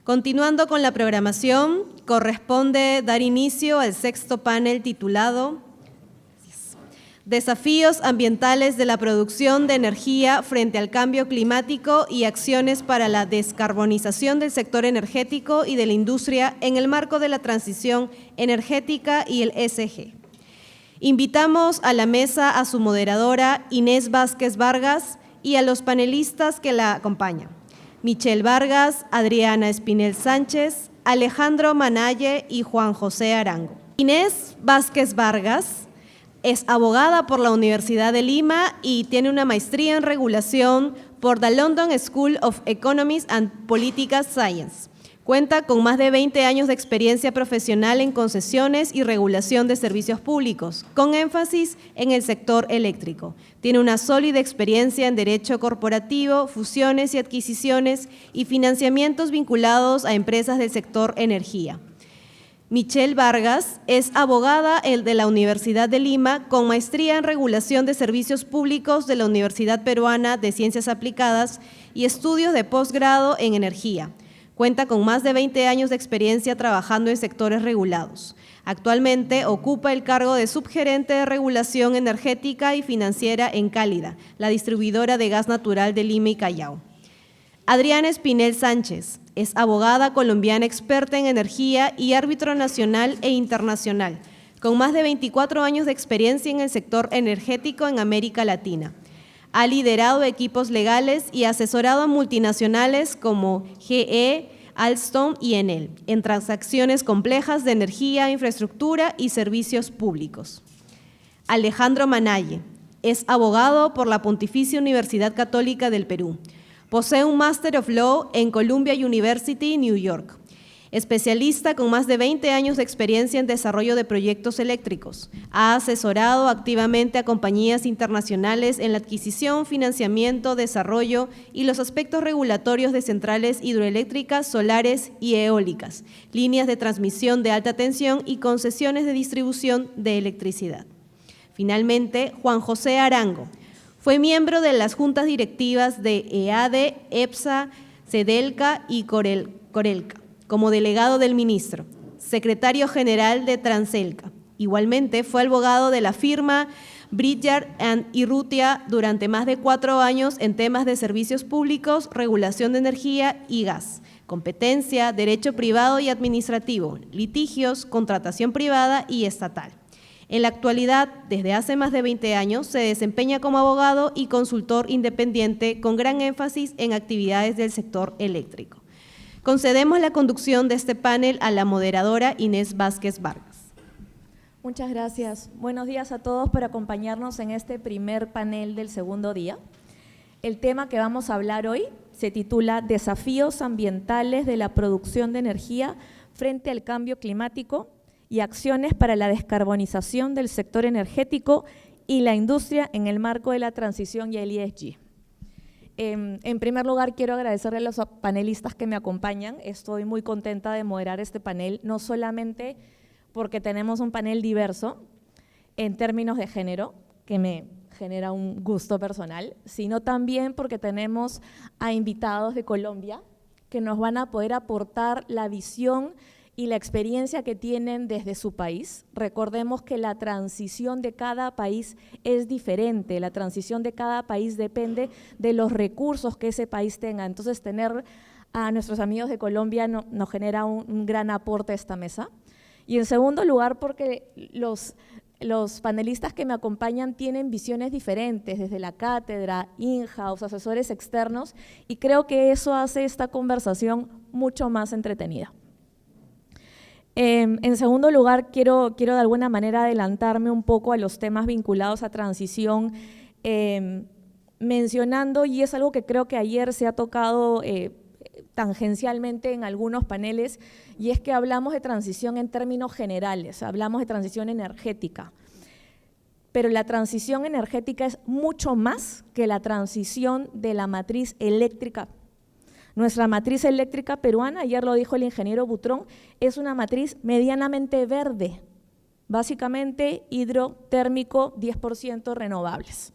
Continuando con la programación, corresponde dar inicio al sexto panel titulado Desafíos ambientales de la producción de energía frente al cambio climático y acciones para la descarbonización del sector energético y de la industria en el marco de la transición energética y el ESG. Invitamos a la mesa a su moderadora Inés Vázquez Vargas y a los panelistas que la acompañan. Michelle Vargas, Adriana Espinel Sánchez, Alejandro Manalle y Juan José Arango. Inés Vázquez Vargas es abogada por la Universidad de Lima y tiene una maestría en regulación por the London School of Economics and Political Science. Cuenta con más de 20 años de experiencia profesional en concesiones y regulación de servicios públicos, con énfasis en el sector eléctrico. Tiene una sólida experiencia en derecho corporativo, fusiones y adquisiciones y financiamientos vinculados a empresas del sector energía. Michelle Vargas es abogada de la Universidad de Lima con maestría en regulación de servicios públicos de la Universidad Peruana de Ciencias Aplicadas y estudios de posgrado en energía. Cuenta con más de 20 años de experiencia trabajando en sectores regulados. Actualmente ocupa el cargo de subgerente de regulación energética y financiera en Cálida, la distribuidora de gas natural de Lima y Callao. Adriana Espinel Sánchez es abogada colombiana experta en energía y árbitro nacional e internacional, con más de 24 años de experiencia en el sector energético en América Latina. Ha liderado equipos legales y asesorado a multinacionales como GE, Alstom y Enel en transacciones complejas de energía, infraestructura y servicios públicos. Alejandro Manalle es abogado por la Pontificia Universidad Católica del Perú. Posee un Master of Law en Columbia University, New York. Especialista con más de 20 años de experiencia en desarrollo de proyectos eléctricos. Ha asesorado activamente a compañías internacionales en la adquisición, financiamiento, desarrollo y los aspectos regulatorios de centrales hidroeléctricas, solares y eólicas, líneas de transmisión de alta tensión y concesiones de distribución de electricidad. Finalmente, Juan José Arango. Fue miembro de las juntas directivas de EADE, EPSA, Cedelca y Corelca, como delegado del ministro, secretario general de Transelca. Igualmente fue abogado de la firma Bridger & Urrutia durante más de 4 años en temas de servicios públicos, regulación de energía y gas, competencia, derecho privado y administrativo, litigios, contratación privada y estatal. En la actualidad, desde hace más de 20 años, se desempeña como abogado y consultor independiente con gran énfasis en actividades del sector eléctrico. Concedemos la conducción de este panel a la moderadora Inés Vázquez Vargas. Muchas gracias. Buenos días a todos por acompañarnos en este primer panel del segundo día. El tema que vamos a hablar hoy se titula Desafíos ambientales de la producción de energía frente al cambio climático y acciones para la descarbonización del sector energético y la industria en el marco de la transición y el ESG. En primer lugar, quiero agradecerle a los panelistas que me acompañan. Estoy muy contenta de moderar este panel, no solamente porque tenemos un panel diverso en términos de género, que me genera un gusto personal, sino también porque tenemos a invitados de Colombia que nos van a poder aportar la visión y la experiencia que tienen desde su país. Recordemos que la transición de cada país es diferente, la transición de cada país depende de los recursos que ese país tenga. Entonces, tener a nuestros amigos de Colombia nos genera un gran aporte a esta mesa. Y en segundo lugar, porque los panelistas que me acompañan tienen visiones diferentes desde la cátedra, in-house, asesores externos, y creo que eso hace esta conversación mucho más entretenida. En segundo lugar, quiero de alguna manera adelantarme un poco a los temas vinculados a transición, mencionando, y es algo que creo que ayer se ha tocado tangencialmente en algunos paneles, y es que hablamos de transición en términos generales, hablamos de transición energética, pero la transición energética es mucho más que la transición de la matriz eléctrica. Nuestra matriz eléctrica peruana, ayer lo dijo el ingeniero Butrón, es una matriz medianamente verde, básicamente hidrotérmico, 10% renovables.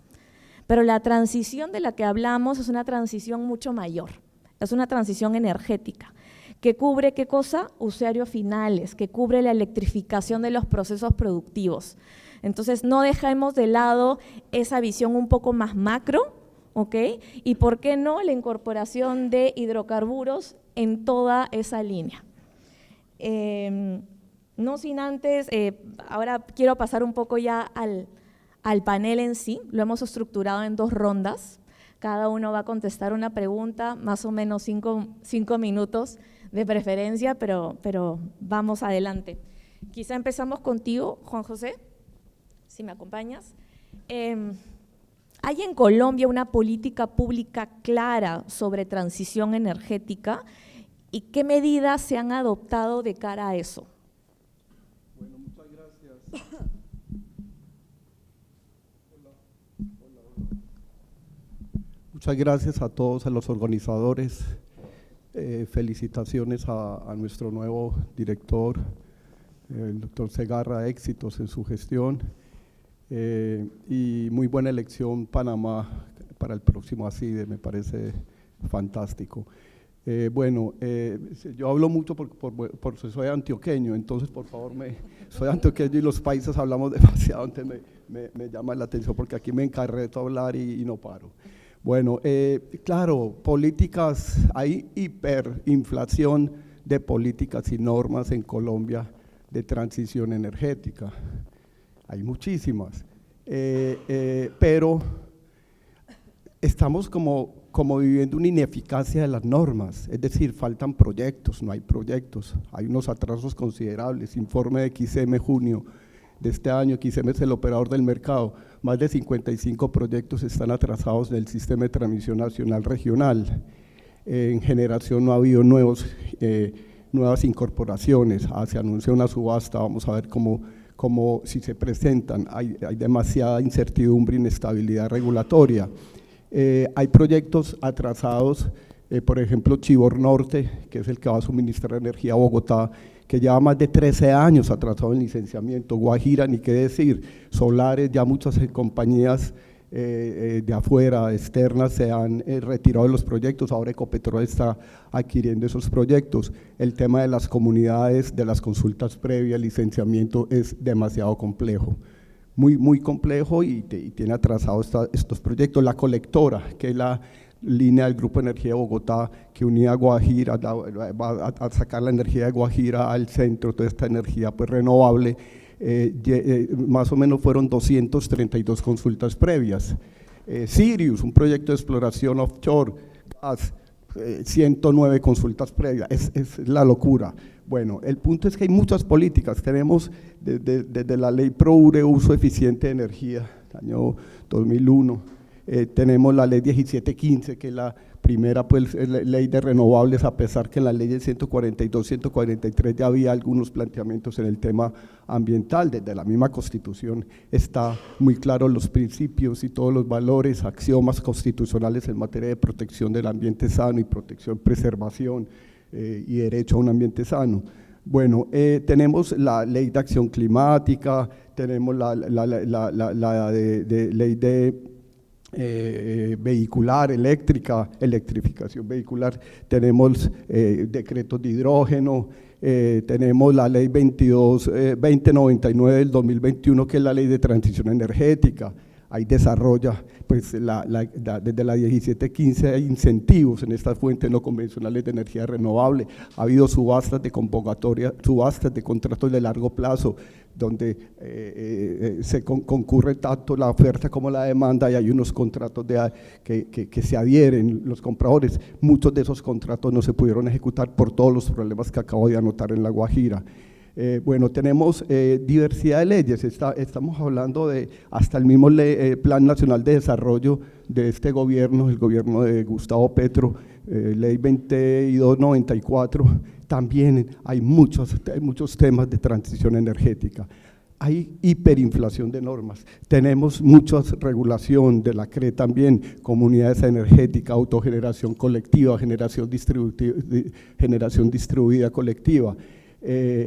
Pero la transición de la que hablamos es una transición mucho mayor, es una transición energética, que cubre ¿qué cosa? Usuarios finales, que cubre la electrificación de los procesos productivos. Entonces, no dejemos de lado esa visión un poco más macro, ¿ok? Y ¿por qué no la incorporación de hidrocarburos en toda esa línea? No sin antes, ahora quiero pasar un poco ya al panel en sí. Lo hemos estructurado en 2 rondas. Cada uno va a contestar una pregunta, más o menos 5 minutos de preferencia, pero vamos adelante. Quizá empezamos contigo, Juan José, si me acompañas. ¿Hay en Colombia una política pública clara sobre transición energética y qué medidas se han adoptado de cara a eso? Bueno, muchas gracias. Muchas gracias a todos, a los organizadores. Felicitaciones a nuestro nuevo director, el doctor Segarra, éxitos en su gestión. Y muy buena elección Panamá para el próximo ACIDE, me parece fantástico. Yo hablo mucho porque soy antioqueño, entonces por favor, soy antioqueño y los países hablamos demasiado, entonces me llama la atención porque aquí me encarreto a hablar y no paro. Bueno, claro, políticas, hay hiperinflación de políticas y normas en Colombia de transición energética. Hay muchísimas, pero estamos como viviendo una ineficacia de las normas, es decir, faltan proyectos, no hay proyectos, hay unos atrasos considerables. Informe de XM junio de este año, XM es el operador del mercado, más de 55 proyectos están atrasados del sistema de transmisión nacional regional. En generación no ha habido nuevas incorporaciones, se anunció una subasta, vamos a ver cómo si se presentan, hay demasiada incertidumbre e inestabilidad regulatoria. Hay proyectos atrasados, por ejemplo Chivor Norte, que es el que va a suministrar energía a Bogotá, que lleva más de 13 años atrasado en licenciamiento. Guajira, ni qué decir, solares, ya muchas compañías de afuera, externas, se han retirado de los proyectos, ahora Ecopetrol está adquiriendo esos proyectos. El tema de las comunidades, de las consultas previas, licenciamiento, es demasiado complejo. Muy complejo y tiene atrasados estos proyectos. La colectora, que es la línea del Grupo Energía de Bogotá, que unía a Guajira, va a sacar la energía de Guajira al centro, toda esta energía pues renovable, más o menos fueron 232 consultas previas. Sirius, un proyecto de exploración offshore, 109 consultas previas, es la locura. Bueno, el punto es que hay muchas políticas, tenemos desde la ley ProUre, uso eficiente de energía, año 2001, tenemos la ley 1715, que es la primera pues, ley de renovables, a pesar que en la ley de 142, 143 ya había algunos planteamientos en el tema ambiental. Desde la misma Constitución está muy claro los principios y todos los valores, axiomas constitucionales en materia de protección del ambiente sano y protección, preservación y derecho a un ambiente sano. Bueno, tenemos la ley de acción climática, tenemos la ley de vehicular, electrificación vehicular, tenemos decretos de hidrógeno, tenemos la ley 2099 del 2021, que es la ley de transición energética. Ahí desarrolla, pues desde la 1715 hay incentivos en estas fuentes no convencionales de energía renovable. Ha habido subastas de convocatoria, subastas de contratos de largo plazo, donde se concurre tanto la oferta como la demanda, y hay unos contratos que se adhieren los compradores. Muchos de esos contratos no se pudieron ejecutar por todos los problemas que acabo de anotar en La Guajira. Bueno, tenemos diversidad de leyes, estamos hablando de hasta el mismo Plan Nacional de Desarrollo de este gobierno, el gobierno de Gustavo Petro, ley 2294, también hay muchos temas de transición energética. Hay hiperinflación de normas, tenemos mucha regulación de la CRE también, comunidades energéticas, autogeneración colectiva, generación distribuida colectiva.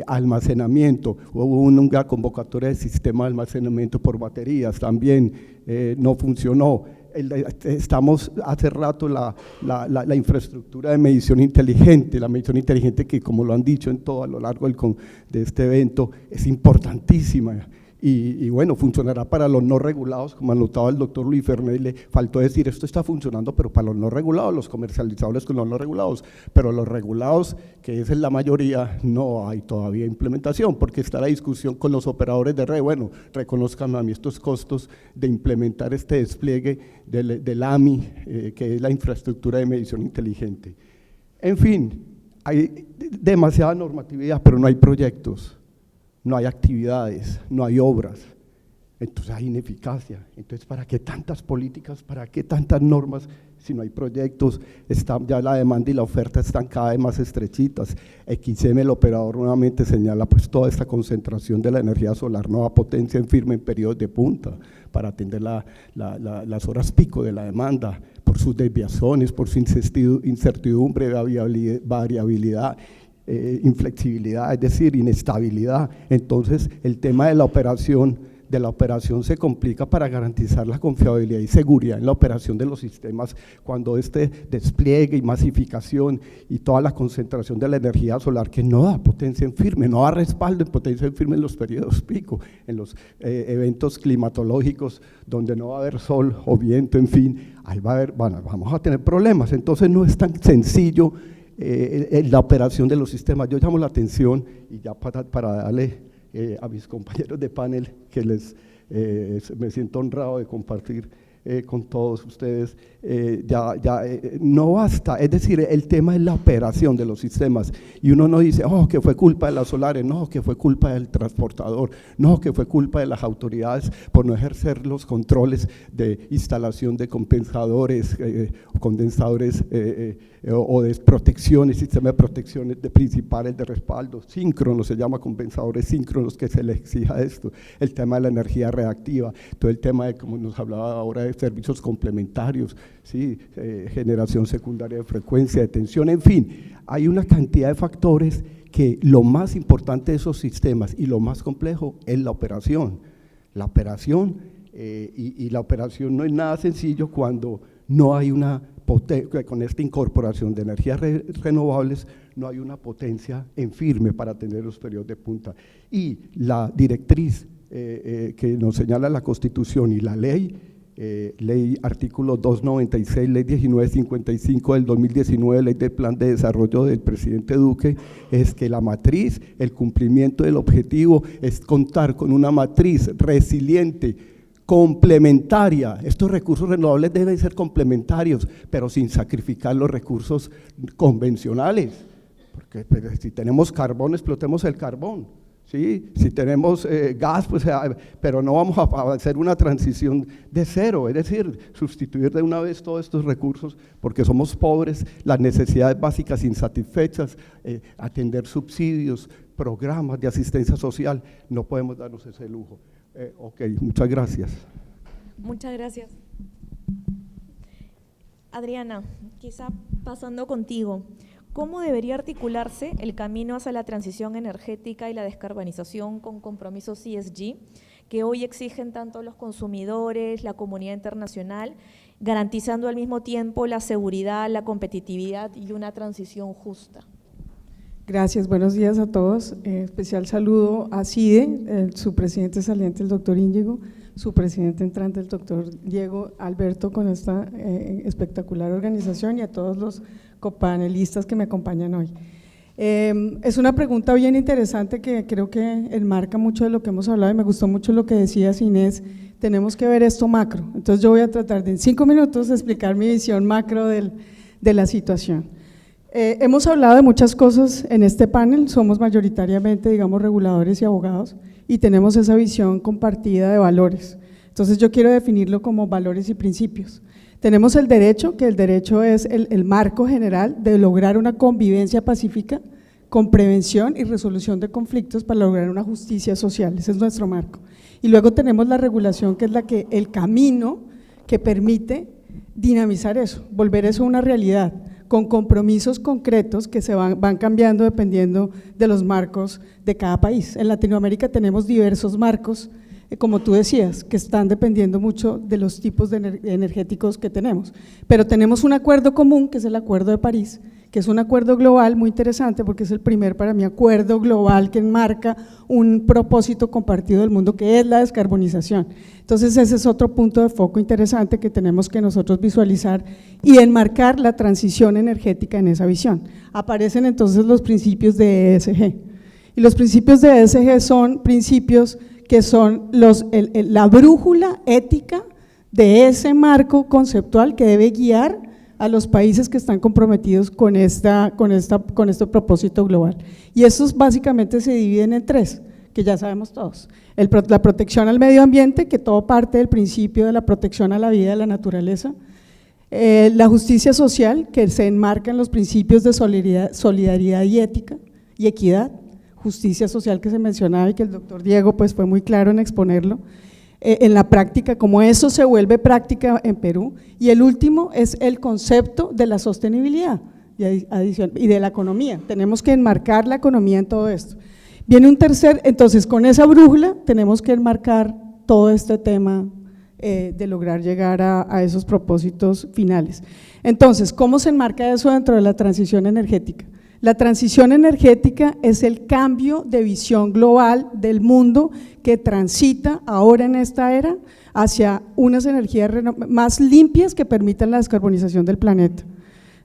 Almacenamiento, hubo una convocatoria de sistema de almacenamiento por baterías, también no funcionó. estamos hace rato la infraestructura de medición inteligente, la medición inteligente que, como lo han dicho en todo a lo largo de este evento, es importantísima. Y bueno, funcionará para los no regulados, como anotaba el doctor Luis Fernández, le faltó decir, esto está funcionando, pero para los no regulados, los comercializadores con los no regulados, pero los regulados, que es la mayoría, no hay todavía implementación, porque está la discusión con los operadores de red, bueno, reconozcan a mí estos costos de implementar este despliegue del AMI, que es la infraestructura de medición inteligente. En fin, hay demasiada normatividad, pero no hay proyectos. No hay actividades, no hay obras, entonces hay ineficacia. Entonces, ¿para qué tantas políticas, para qué tantas normas si no hay proyectos? Ya la demanda y la oferta están cada vez más estrechitas. XM, el operador, nuevamente señala pues toda esta concentración de la energía solar, nueva potencia en firme en periodos de punta para atender las horas pico de la demanda, por sus desviaciones, por su incertidumbre, variabilidad, inflexibilidad, es decir, inestabilidad. Entonces el tema de la operación se complica para garantizar la confiabilidad y seguridad en la operación de los sistemas cuando este despliegue y masificación y toda la concentración de la energía solar que no da potencia en firme, no da respaldo en potencia en firme en los periodos pico, en los eventos climatológicos donde no va a haber sol o viento, en fin, ahí vamos a tener problemas. Entonces no es tan sencillo la operación de los sistemas. Yo llamo la atención, y ya para darle a mis compañeros de panel, que me siento honrado de compartir con todos ustedes, no basta, es decir, el tema es la operación de los sistemas, y uno no dice, que fue culpa de las solares, no, que fue culpa del transportador, no, que fue culpa de las autoridades por no ejercer los controles de instalación de compensadores, condensadores o de protecciones, sistemas de protecciones principales de respaldo, síncronos, se llama compensadores síncronos, que se le exija esto, el tema de la energía reactiva, todo el tema de, como nos hablaba ahora, de servicios complementarios, ¿sí? Generación secundaria de frecuencia, de tensión, en fin, hay una cantidad de factores que lo más importante de esos sistemas y lo más complejo es la operación. La operación, y la operación no es nada sencillo cuando no hay con esta incorporación de energías renovables, no hay una potencia en firme para atender los periodos de punta. Y la directriz que nos señala la Constitución y la ley, ley artículo 296, ley 1955 del 2019, ley del plan de desarrollo del presidente Duque, es que la matriz, el cumplimiento del objetivo es contar con una matriz resiliente, complementaria. Estos recursos renovables deben ser complementarios, pero sin sacrificar los recursos convencionales, porque si tenemos carbón, explotemos el carbón. ¿Sí? Si tenemos gas, pues, pero no vamos a hacer una transición de cero, es decir, sustituir de una vez todos estos recursos porque somos pobres, las necesidades básicas insatisfechas, atender subsidios, programas de asistencia social, no podemos darnos ese lujo. Ok, muchas gracias. Muchas gracias. Adriana, quizá pasando contigo, ¿cómo debería articularse el camino hacia la transición energética y la descarbonización con compromisos ESG que hoy exigen tanto los consumidores, la comunidad internacional, garantizando al mismo tiempo la seguridad, la competitividad y una transición justa? Gracias, buenos días a todos. Especial saludo a CIDE, su presidente saliente, el doctor Íñigo, su presidente entrante, el doctor Diego Alberto, con esta espectacular organización, y a todos los copanelistas que me acompañan hoy. Es una pregunta bien interesante que creo que enmarca mucho de lo que hemos hablado, y me gustó mucho lo que decía Inés. Tenemos que ver esto macro, entonces yo voy a tratar de en 5 minutos explicar mi visión macro de la situación. Hemos hablado de muchas cosas en este panel, somos mayoritariamente, digamos, reguladores y abogados, y tenemos esa visión compartida de valores. Entonces yo quiero definirlo como valores y principios. Tenemos el derecho, que el derecho es el marco general de lograr una convivencia pacífica con prevención y resolución de conflictos para lograr una justicia social, ese es nuestro marco. Y luego tenemos la regulación, que es el camino que permite dinamizar eso, volver eso una realidad, con compromisos concretos que se van cambiando dependiendo de los marcos de cada país. En Latinoamérica tenemos diversos marcos como tú decías, que están dependiendo mucho de los tipos de energéticos que tenemos. Pero tenemos un acuerdo común, que es el Acuerdo de París, que es un acuerdo global muy interesante porque es el primer, para mí, acuerdo global que enmarca un propósito compartido del mundo, que es la descarbonización. Entonces ese es otro punto de foco interesante que tenemos que nosotros visualizar y enmarcar la transición energética en esa visión. Aparecen entonces los principios de ESG, y los principios de ESG son principios que son la brújula ética de ese marco conceptual que debe guiar a los países que están comprometidos con este propósito global. Y estos básicamente se dividen en tres, que ya sabemos todos: la protección al medio ambiente, que todo parte del principio de la protección a la vida y a la naturaleza; la justicia social, que se enmarca en los principios de solidaridad y ética y equidad; justicia social que se mencionaba y que el doctor Diego pues fue muy claro en exponerlo en la práctica, como eso se vuelve práctica en Perú; y el último es el concepto de la sostenibilidad y de la economía. Tenemos que enmarcar la economía en todo esto. Viene un tercer, entonces con esa brújula tenemos que enmarcar todo este tema de lograr llegar a esos propósitos finales. Entonces, ¿cómo se enmarca eso dentro de la transición energética? La transición energética es el cambio de visión global del mundo que transita ahora en esta era hacia unas energías más limpias que permitan la descarbonización del planeta.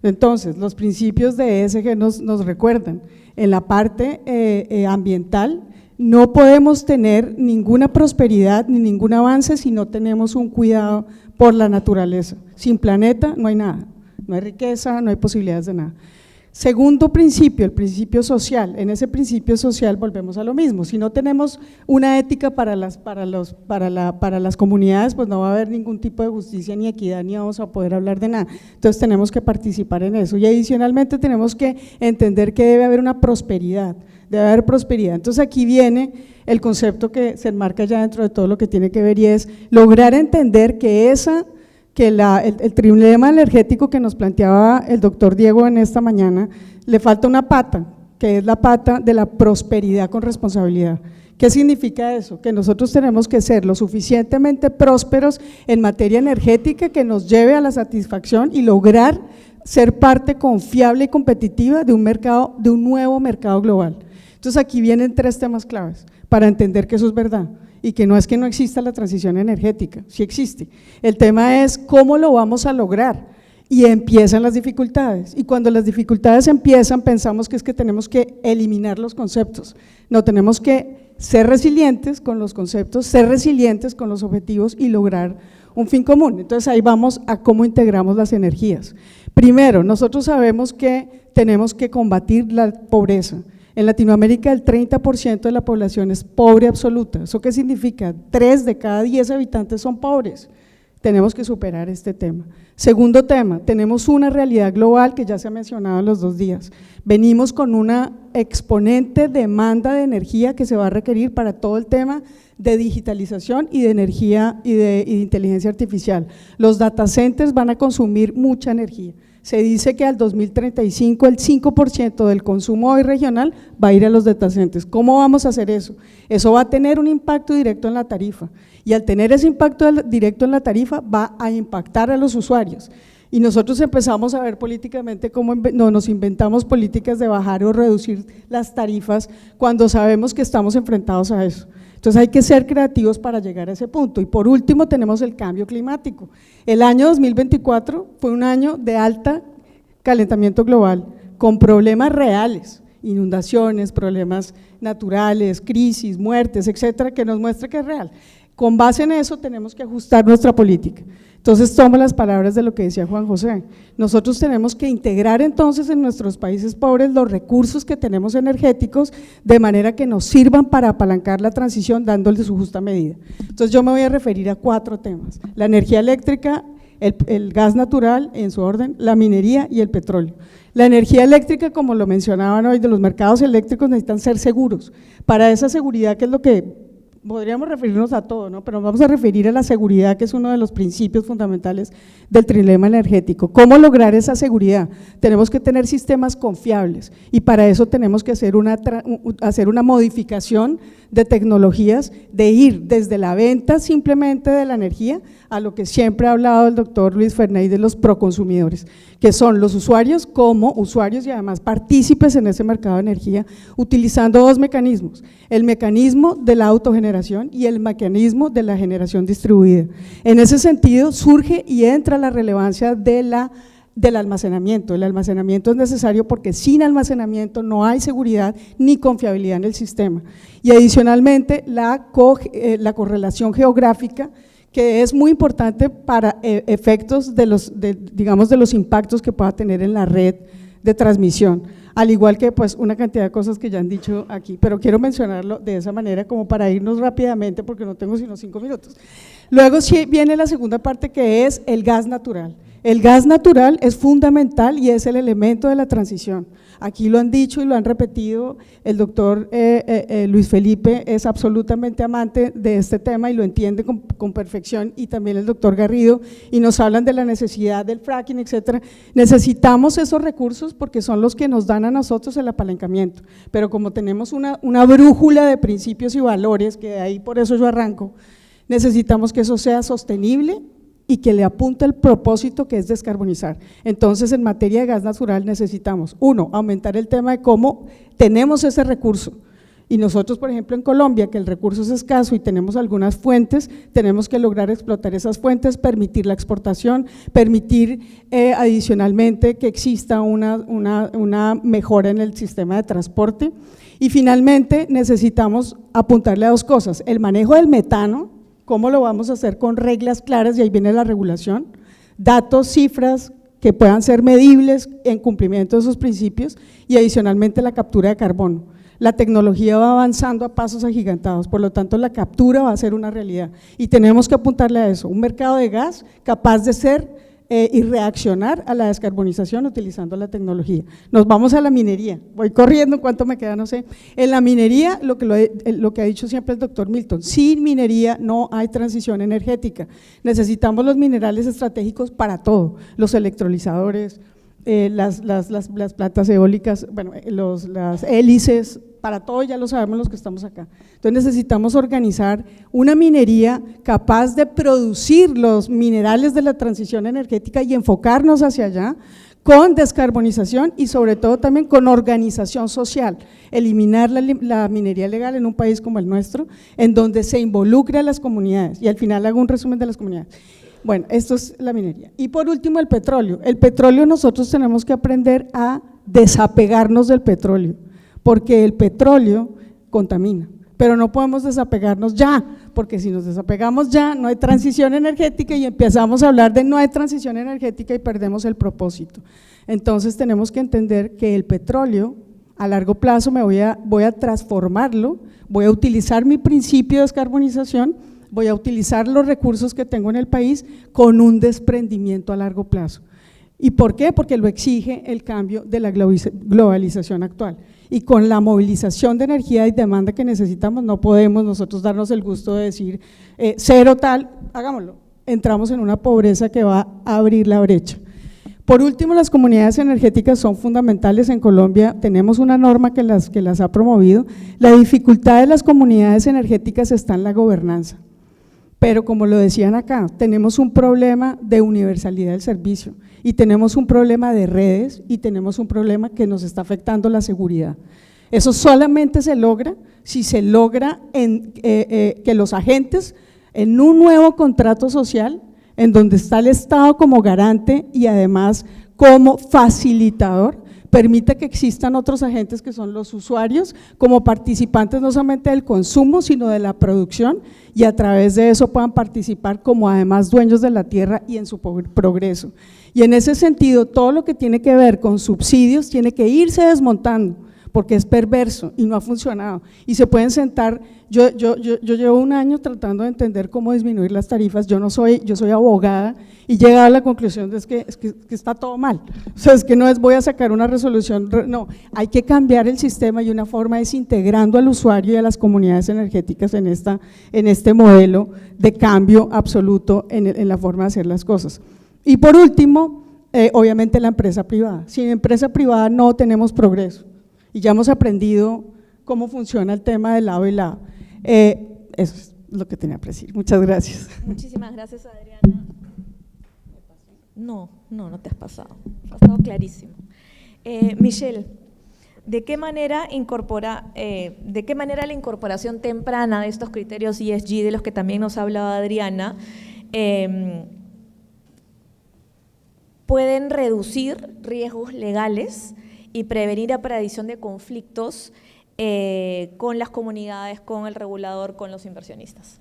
Entonces, los principios de ESG nos recuerdan, en la parte ambiental, no podemos tener ninguna prosperidad ni ningún avance si no tenemos un cuidado por la naturaleza. Sin planeta no hay nada, no hay riqueza, no hay posibilidades de nada. Segundo principio, el principio social. En ese principio social volvemos a lo mismo. Si no tenemos una ética para las comunidades, pues no va a haber ningún tipo de justicia ni equidad, ni vamos a poder hablar de nada. Entonces tenemos que participar en eso, y adicionalmente tenemos que entender que debe haber una prosperidad, debe haber prosperidad. Entonces aquí viene el concepto que se enmarca ya dentro de todo lo que tiene que ver, y es lograr entender que el trilema energético que nos planteaba el doctor Diego en esta mañana, le falta una pata, que es la pata de la prosperidad con responsabilidad. ¿Qué significa eso? Que nosotros tenemos que ser lo suficientemente prósperos en materia energética que nos lleve a la satisfacción y lograr ser parte confiable y competitiva de un nuevo mercado global. Entonces aquí vienen tres temas claves para entender que eso es verdad. Y que no es que no exista la transición energética, sí existe. El tema es cómo lo vamos a lograr, y empiezan las dificultades, y cuando las dificultades empiezan pensamos que es que tenemos que eliminar los conceptos. No, tenemos que ser resilientes con los conceptos, ser resilientes con los objetivos y lograr un fin común. Entonces ahí vamos a cómo integramos las energías. Primero, nosotros sabemos que tenemos que combatir la pobreza. En Latinoamérica el 30% de la población es pobre absoluta. ¿Eso qué significa? 3 de cada 10 habitantes son pobres. Tenemos que superar este tema. Segundo tema, tenemos una realidad global que ya se ha mencionado en los 2 días. Venimos con una exponente demanda de energía que se va a requerir para todo el tema de digitalización y de energía y de inteligencia artificial. Los data centers van a consumir mucha energía. Se dice que al 2035 el 5% del consumo hoy regional va a ir a los data centers. ¿Cómo vamos a hacer eso? Eso va a tener un impacto directo en la tarifa, y al tener ese impacto directo en la tarifa va a impactar a los usuarios. Y nosotros empezamos a ver políticamente cómo nos inventamos políticas de bajar o reducir las tarifas cuando sabemos que estamos enfrentados a eso. Entonces hay que ser creativos para llegar a ese punto. Y por último tenemos el cambio climático. El año 2024 fue un año de alto calentamiento global, con problemas reales, inundaciones, problemas naturales, crisis, muertes, etcétera, que nos muestra que es real. Con base en eso tenemos que ajustar nuestra política. Entonces tomo las palabras de lo que decía Juan José. Nosotros tenemos que integrar entonces en nuestros países pobres los recursos que tenemos energéticos de manera que nos sirvan para apalancar la transición dándole su justa medida. Entonces yo me voy a referir a 4 temas: la energía eléctrica, el gas natural en su orden, la minería y el petróleo. La energía eléctrica, como lo mencionaban hoy, de los mercados eléctricos necesitan ser seguros. Para esa seguridad, ¿qué es lo que podríamos referirnos a todo, ¿no? Pero nos vamos a referir a la seguridad, que es uno de los principios fundamentales del trilema energético. ¿Cómo lograr esa seguridad? Tenemos que tener sistemas confiables y para eso tenemos que hacer una modificación de tecnologías, de ir desde la venta simplemente de la energía a lo que siempre ha hablado el doctor Luis Fernández de los proconsumidores, que son los usuarios como usuarios y además partícipes en ese mercado de energía, utilizando dos mecanismos: el mecanismo de la autogeneración y el mecanismo de la generación distribuida. En ese sentido surge y entra la relevancia del almacenamiento. El almacenamiento es necesario porque sin almacenamiento no hay seguridad ni confiabilidad en el sistema. Y adicionalmente la correlación geográfica, que es muy importante para efectos de los impactos que pueda tener en la red de transmisión, al igual que pues una cantidad de cosas que ya han dicho aquí, pero quiero mencionarlo de esa manera como para irnos rápidamente porque no tengo sino 5 minutos. Luego sí viene la segunda parte, que es el gas natural. El gas natural es fundamental y es el elemento de la transición. Aquí lo han dicho y lo han repetido, el doctor Luis Felipe es absolutamente amante de este tema y lo entiende con perfección, y también el doctor Garrido, y nos hablan de la necesidad del fracking, etcétera. Necesitamos esos recursos porque son los que nos dan a nosotros el apalancamiento, pero como tenemos una brújula de principios y valores, que de ahí por eso yo arranco, necesitamos que eso sea sostenible y que le apunte el propósito, que es descarbonizar. Entonces, en materia de gas natural necesitamos, uno, aumentar el tema de cómo tenemos ese recurso, y nosotros, por ejemplo, en Colombia, que el recurso es escaso y tenemos algunas fuentes, tenemos que lograr explotar esas fuentes, permitir la exportación, permitir adicionalmente que exista una mejora en el sistema de transporte, y finalmente necesitamos apuntarle a dos cosas: el manejo del metano, cómo lo vamos a hacer con reglas claras, y ahí viene la regulación, datos, cifras que puedan ser medibles en cumplimiento de esos principios, y adicionalmente la captura de carbono. La tecnología va avanzando a pasos agigantados, por lo tanto la captura va a ser una realidad y tenemos que apuntarle a eso, un mercado de gas capaz de ser y reaccionar a la descarbonización utilizando la tecnología. Nos vamos a la minería, voy corriendo, ¿cuánto me queda? No sé. En la minería, lo que ha dicho siempre el doctor Milton, sin minería no hay transición energética, necesitamos los minerales estratégicos para todo, los electrolizadores, las plantas eólicas, bueno, las hélices, para todo ya lo sabemos los que estamos acá. Entonces necesitamos organizar una minería capaz de producir los minerales de la transición energética y enfocarnos hacia allá con descarbonización y sobre todo también con organización social, eliminar la minería ilegal en un país como el nuestro, en donde se involucre a las comunidades, y al final hago un resumen de las comunidades. Bueno, esto es la minería. Y por último, el petróleo. El petróleo, nosotros tenemos que aprender a desapegarnos del petróleo, porque el petróleo contamina, pero no podemos desapegarnos ya, porque si nos desapegamos ya no hay transición energética y empezamos a hablar de no hay transición energética y perdemos el propósito. Entonces tenemos que entender que el petróleo a largo plazo voy a transformarlo, voy a utilizar mi principio de descarbonización, voy a utilizar los recursos que tengo en el país con un desprendimiento a largo plazo. ¿Y por qué? Porque lo exige el cambio de la globalización actual. Y con la movilización de energía y demanda que necesitamos, no podemos nosotros darnos el gusto de decir cero tal, hagámoslo. Entramos en una pobreza que va a abrir la brecha. Por último, las comunidades energéticas son fundamentales. En Colombia tenemos una norma que las ha promovido. La dificultad de las comunidades energéticas está en la gobernanza. Pero como lo decían acá, tenemos un problema de universalidad del servicio y tenemos un problema de redes y tenemos un problema que nos está afectando la seguridad. Eso solamente se logra si se logra que los agentes en un nuevo contrato social, en donde está el Estado como garante y además como facilitador, permite que existan otros agentes que son los usuarios como participantes no solamente del consumo sino de la producción, y a través de eso puedan participar como además dueños de la tierra y en su progreso. Y en ese sentido todo lo que tiene que ver con subsidios tiene que irse desmontando, porque es perverso y no ha funcionado. Y se pueden sentar, yo llevo un año tratando de entender cómo disminuir las tarifas, yo soy abogada y he llegado a la conclusión de que está todo mal. O sea, es que no es voy a sacar una resolución, no, hay que cambiar el sistema y una forma es integrando al usuario y a las comunidades energéticas en este modelo de cambio absoluto en la forma de hacer las cosas. Y por último, obviamente la empresa privada. Sin empresa privada no tenemos progreso y ya hemos aprendido cómo funciona el tema de lado y lado. Eso es lo que tenía que decir. Muchas gracias. Muchísimas gracias, Adriana. No te has pasado. Ha estado clarísimo. Michelle, ¿de qué manera la incorporación temprana de estos criterios ESG, de los que también nos ha hablado Adriana, pueden reducir riesgos legales y prevenir aparición de conflictos con las comunidades, con el regulador, con los inversionistas?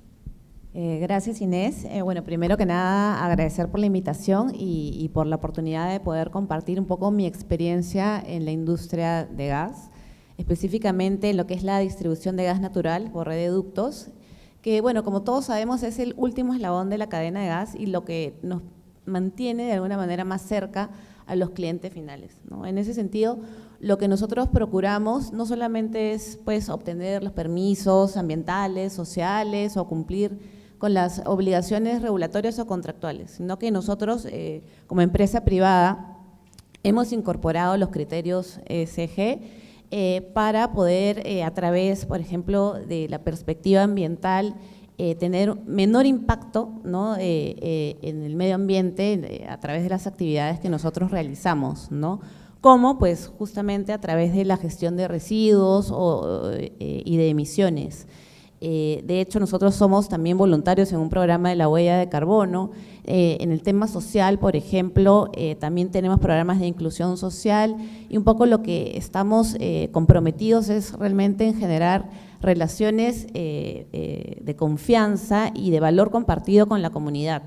Gracias, Inés. Bueno, primero que nada, agradecer por la invitación y por la oportunidad de poder compartir un poco mi experiencia en la industria de gas, específicamente en lo que es la distribución de gas natural por red de ductos, que, bueno, como todos sabemos, es el último eslabón de la cadena de gas y lo que nos mantiene de alguna manera más cerca a los clientes finales, ¿no? En ese sentido, lo que nosotros procuramos no solamente es pues obtener los permisos ambientales, sociales o cumplir con las obligaciones regulatorias o contractuales, sino que nosotros como empresa privada hemos incorporado los criterios ESG para poder a través, por ejemplo, de la perspectiva ambiental, tener menor impacto, ¿no? En el medio ambiente a través de las actividades que nosotros realizamos, ¿no? Como pues justamente a través de la gestión de residuos y de emisiones. De hecho, nosotros somos también voluntarios en un programa de la huella de carbono. En el tema social, por ejemplo, también tenemos programas de inclusión social y un poco lo que estamos comprometidos es realmente en generar relaciones de confianza y de valor compartido con la comunidad,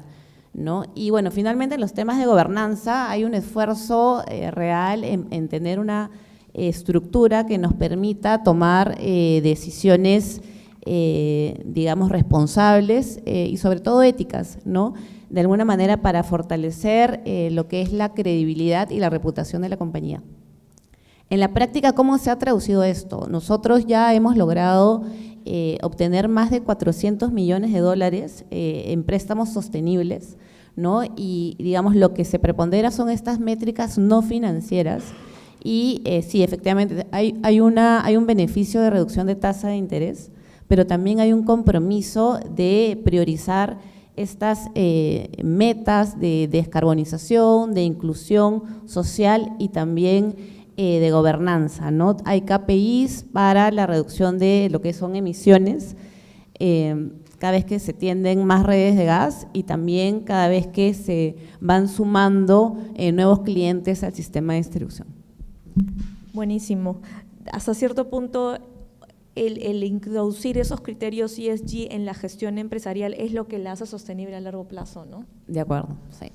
¿no? Y bueno, finalmente en los temas de gobernanza hay un esfuerzo real en tener una estructura que nos permita tomar decisiones digamos responsables y sobre todo éticas, ¿no? De alguna manera para fortalecer lo que es la credibilidad y la reputación de la compañía. En la práctica, ¿cómo se ha traducido esto? Nosotros ya hemos logrado obtener más de 400 millones de dólares en préstamos sostenibles, ¿no? Y digamos lo que se prepondera son estas métricas no financieras y sí, efectivamente hay un beneficio de reducción de tasa de interés, pero también hay un compromiso de priorizar estas metas de descarbonización, de inclusión social y también de gobernanza, ¿no? Hay KPIs para la reducción de lo que son emisiones cada vez que se tienden más redes de gas y también cada vez que se van sumando nuevos clientes al sistema de distribución. Buenísimo. Hasta cierto punto, el introducir esos criterios ESG en la gestión empresarial es lo que la hace sostenible a largo plazo, ¿no? De acuerdo, sí.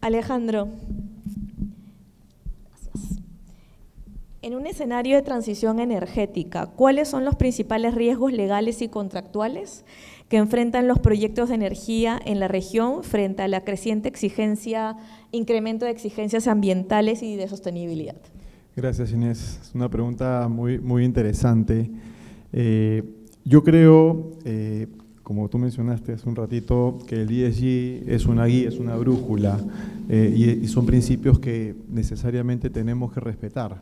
Alejandro, gracias. En un escenario de transición energética, ¿cuáles son los principales riesgos legales y contractuales que enfrentan los proyectos de energía en la región frente a la creciente incremento de exigencias ambientales y de sostenibilidad? Gracias, Inés. Es una pregunta muy interesante. Yo creo, como tú mencionaste hace un ratito, que el ESG es una guía, es una brújula y son principios que necesariamente tenemos que respetar.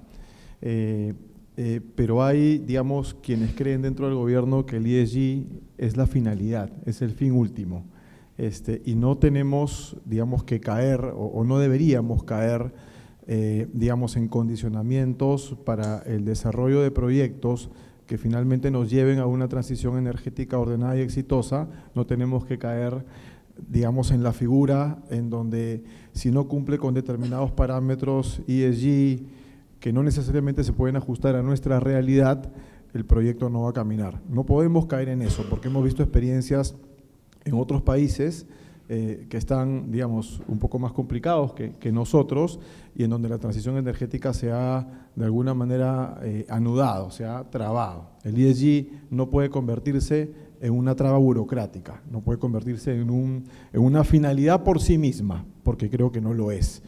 Pero hay, digamos, quienes creen dentro del gobierno que el ESG es la finalidad, es el fin último. Y no tenemos, digamos, que caer o no deberíamos caer, digamos, en condicionamientos para el desarrollo de proyectos que finalmente nos lleven a una transición energética ordenada y exitosa. No tenemos que caer, digamos, en la figura en donde si no cumple con determinados parámetros ESG que no necesariamente se pueden ajustar a nuestra realidad, el proyecto no va a caminar. No podemos caer en eso porque hemos visto experiencias en otros países que están, digamos, un poco más complicados que nosotros y en donde la transición energética se ha, de alguna manera, anudado, se ha trabado. El ESG no puede convertirse en una traba burocrática, no puede convertirse en una finalidad por sí misma, porque creo que no lo es.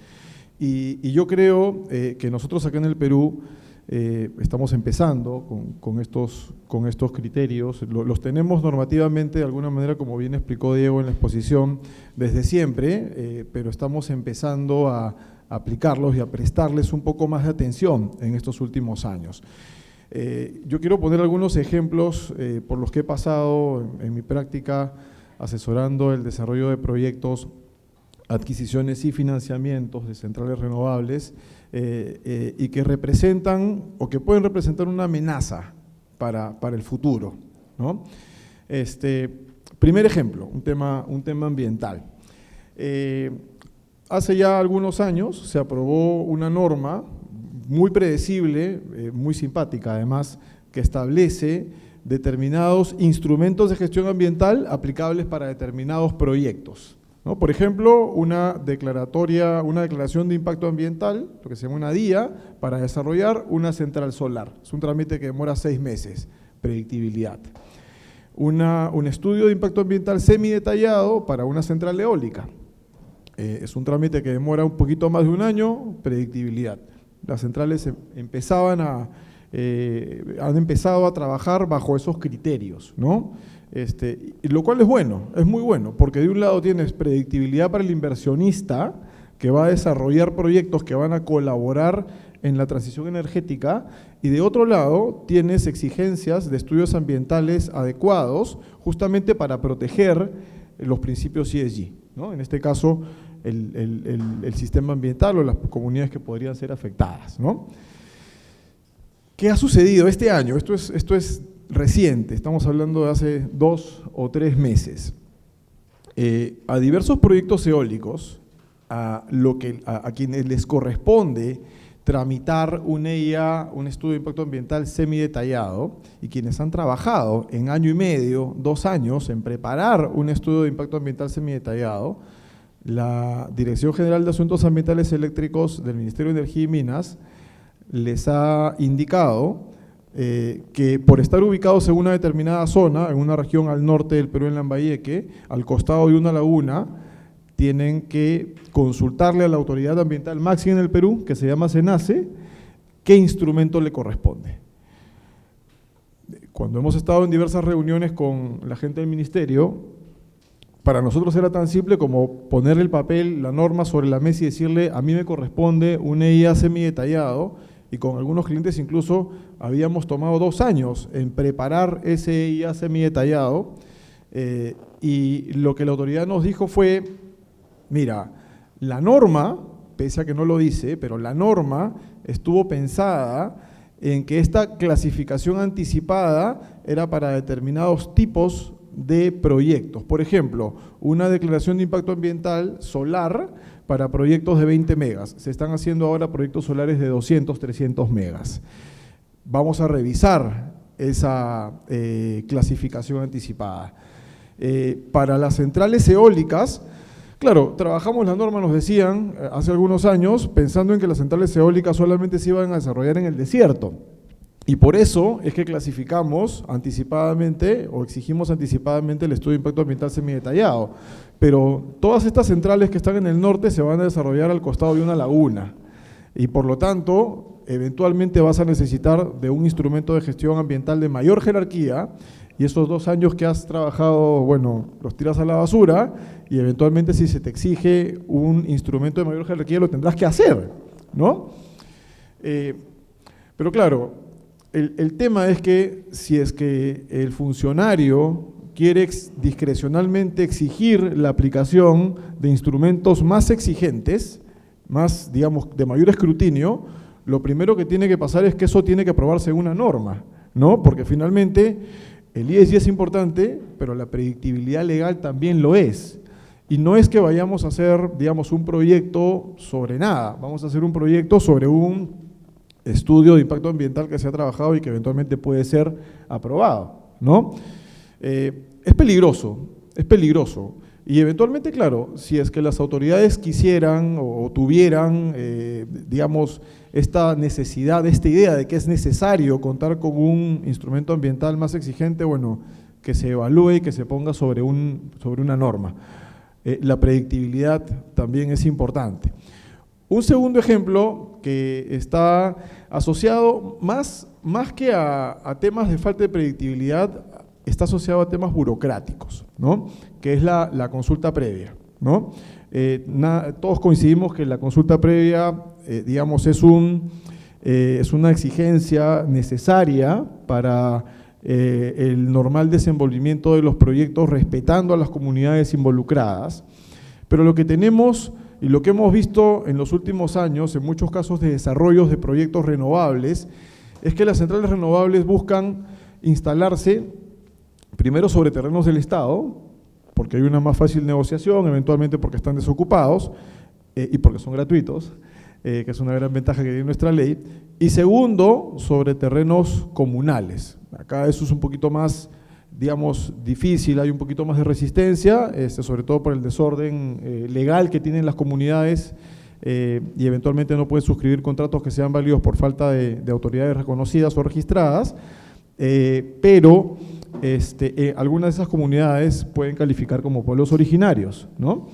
Y yo creo que nosotros acá en el Perú estamos empezando con estos criterios, los tenemos normativamente de alguna manera, como bien explicó Diego en la exposición, desde siempre, pero estamos empezando a aplicarlos y a prestarles un poco más de atención en estos últimos años. Yo quiero poner algunos ejemplos por los que he pasado en mi práctica asesorando el desarrollo de proyectos, adquisiciones y financiamientos de centrales renovables y que representan o que pueden representar una amenaza para el futuro, ¿no? Primer ejemplo, un tema ambiental. Hace ya algunos años se aprobó una norma muy predecible, muy simpática además, que establece determinados instrumentos de gestión ambiental aplicables para determinados proyectos, ¿no? Por ejemplo, una declaración de impacto ambiental, lo que se llama una DIA, para desarrollar una central solar. Es un trámite que demora 6 meses, predictibilidad. Un estudio de impacto ambiental semidetallado para una central eólica. Es un trámite que demora un poquito más de un año, predictibilidad. Las centrales han empezado a trabajar bajo esos criterios, ¿no? Lo cual es bueno, es muy bueno, porque de un lado tienes predictibilidad para el inversionista que va a desarrollar proyectos que van a colaborar en la transición energética, y de otro lado tienes exigencias de estudios ambientales adecuados justamente para proteger los principios ESG, ¿no? En este caso, el sistema ambiental o las comunidades que podrían ser afectadas, ¿no? ¿Qué ha sucedido este año? Esto es reciente, estamos hablando de hace 2 o 3 meses. A diversos proyectos eólicos, a quienes les corresponde tramitar un EIA, un estudio de impacto ambiental semidetallado, y quienes han trabajado en año y medio, 2 años, en preparar un estudio de impacto ambiental semidetallado, la Dirección General de Asuntos Ambientales Eléctricos del Ministerio de Energía y Minas les ha indicado que por estar ubicados en una determinada zona, en una región al norte del Perú, en Lambayeque, al costado de una laguna, tienen que consultarle a la autoridad ambiental máxima en el Perú, que se llama SENACE, qué instrumento le corresponde. Cuando hemos estado en diversas reuniones con la gente del ministerio, para nosotros era tan simple como poner el papel, la norma sobre la mesa y decirle: a mí me corresponde un EIA semidetallado, y con algunos clientes incluso habíamos tomado 2 años en preparar ese EIA semidetallado, y lo que la autoridad nos dijo fue: mira, la norma, pese a que no lo dice, pero la norma estuvo pensada en que esta clasificación anticipada era para determinados tipos de proyectos. Por ejemplo, una declaración de impacto ambiental solar para proyectos de 20 megas. Se están haciendo ahora proyectos solares de 200, 300 megas. Vamos a revisar esa clasificación anticipada. Para las centrales eólicas, claro, trabajamos la norma, nos decían hace algunos años, pensando en que las centrales eólicas solamente se iban a desarrollar en el desierto. Y por eso es que clasificamos anticipadamente o exigimos anticipadamente el estudio de impacto ambiental semidetallado. Pero todas estas centrales que están en el norte se van a desarrollar al costado de una laguna. Y por lo tanto, eventualmente vas a necesitar de un instrumento de gestión ambiental de mayor jerarquía, y esos 2 años que has trabajado, bueno, los tiras a la basura, y eventualmente si se te exige un instrumento de mayor jerarquía lo tendrás que hacer, ¿no? Pero claro, el tema es que si es que el funcionario quiere discrecionalmente exigir la aplicación de instrumentos más exigentes, más, digamos, de mayor escrutinio, lo primero que tiene que pasar es que eso tiene que aprobarse en una norma, ¿no? Porque finalmente el ESG es importante, pero la predictibilidad legal también lo es. Y no es que vayamos a hacer, digamos, un proyecto sobre nada, vamos a hacer un proyecto sobre un estudio de impacto ambiental que se ha trabajado y que eventualmente puede ser aprobado, ¿no? Es peligroso, Y eventualmente, claro, si es que las autoridades quisieran o tuvieran, digamos, esta necesidad, esta idea de que es necesario contar con un instrumento ambiental más exigente, bueno, que se evalúe y que se ponga sobre una norma. La predictibilidad también es importante. Un segundo ejemplo que está asociado más que a temas de falta de predictibilidad, está asociado a temas burocráticos, ¿no? Que es la consulta previa, ¿no? Todos coincidimos que la consulta previa, digamos, es una exigencia necesaria para el normal desenvolvimiento de los proyectos, respetando a las comunidades involucradas, pero lo que tenemos y lo que hemos visto en los últimos años, en muchos casos de desarrollos de proyectos renovables, es que las centrales renovables buscan instalarse primero sobre terrenos del Estado, porque hay una más fácil negociación, eventualmente porque están desocupados y porque son gratuitos, que es una gran ventaja que tiene nuestra ley, y segundo, sobre terrenos comunales. Acá eso es un poquito más, digamos, difícil, hay un poquito más de resistencia, sobre todo por el desorden legal que tienen las comunidades y eventualmente no pueden suscribir contratos que sean válidos por falta de autoridades reconocidas o registradas, pero algunas de esas comunidades pueden calificar como pueblos originarios, ¿no?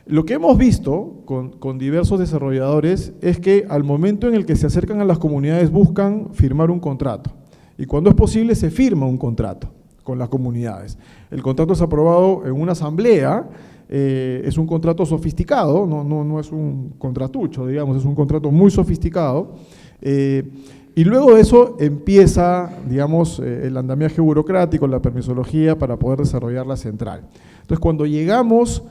Lo que hemos visto con diversos desarrolladores es que al momento en el que se acercan a las comunidades buscan firmar un contrato y cuando es posible se firma un contrato con las comunidades. El contrato es aprobado en una asamblea, es un contrato sofisticado, no es un contratucho, digamos, es un contrato muy sofisticado, y luego de eso empieza, digamos, el andamiaje burocrático, la permisología para poder desarrollar la central. Entonces, cuando llegamos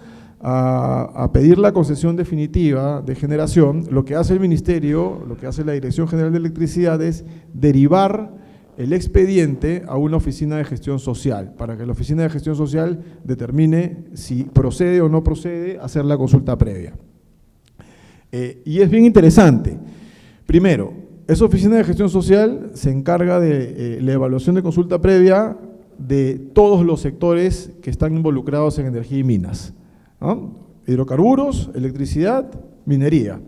a pedir la concesión definitiva de generación, lo que hace el Ministerio, lo que hace la Dirección General de Electricidad es derivar el expediente a una oficina de gestión social, para que la oficina de gestión social determine si procede o no procede hacer la consulta previa. Y es bien interesante. Primero, esa oficina de gestión social se encarga de la evaluación de consulta previa de todos los sectores que están involucrados en energía y minas, ¿no? Hidrocarburos, electricidad, minería.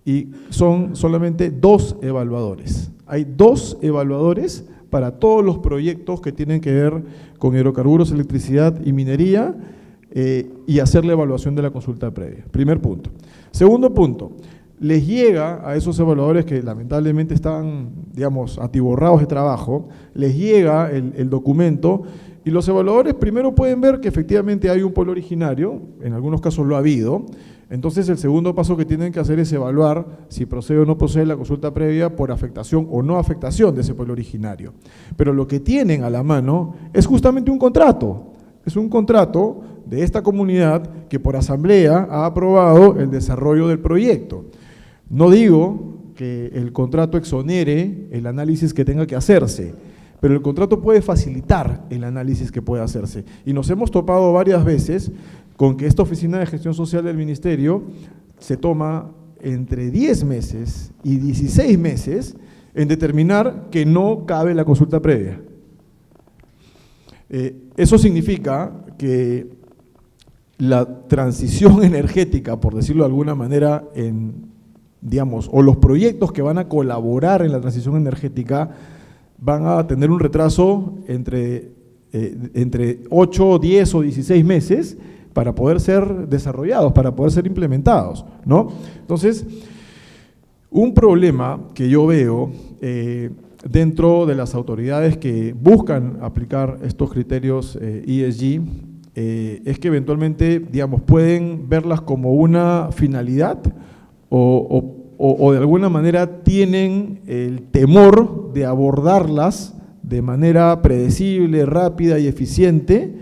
Y son solamente 2 evaluadores. Hay 2 evaluadores para todos los proyectos que tienen que ver con hidrocarburos, electricidad y minería y hacer la evaluación de la consulta previa. Primer punto. Segundo punto. Les llega a esos evaluadores que lamentablemente están, digamos, atiborrados de trabajo, les llega el documento y los evaluadores primero pueden ver que efectivamente hay un pueblo originario, en algunos casos lo ha habido, entonces el segundo paso que tienen que hacer es evaluar si procede o no procede la consulta previa por afectación o no afectación de ese pueblo originario. Pero lo que tienen a la mano es justamente un contrato, es un contrato de esta comunidad que por asamblea ha aprobado el desarrollo del proyecto. No digo que el contrato exonere el análisis que tenga que hacerse, pero el contrato puede facilitar el análisis que puede hacerse. Y nos hemos topado varias veces con que esta oficina de gestión social del Ministerio se toma entre 10 meses y 16 meses en determinar que no cabe la consulta previa. Eso significa que la transición energética, por decirlo de alguna manera, digamos, o los proyectos que van a colaborar en la transición energética van a tener un retraso entre 8, 10 o 16 meses para poder ser desarrollados, para poder ser implementados, ¿no? Entonces, un problema que yo veo dentro de las autoridades que buscan aplicar estos criterios ESG es que eventualmente, digamos, pueden verlas como una finalidad o de alguna manera tienen el temor de abordarlas de manera predecible, rápida y eficiente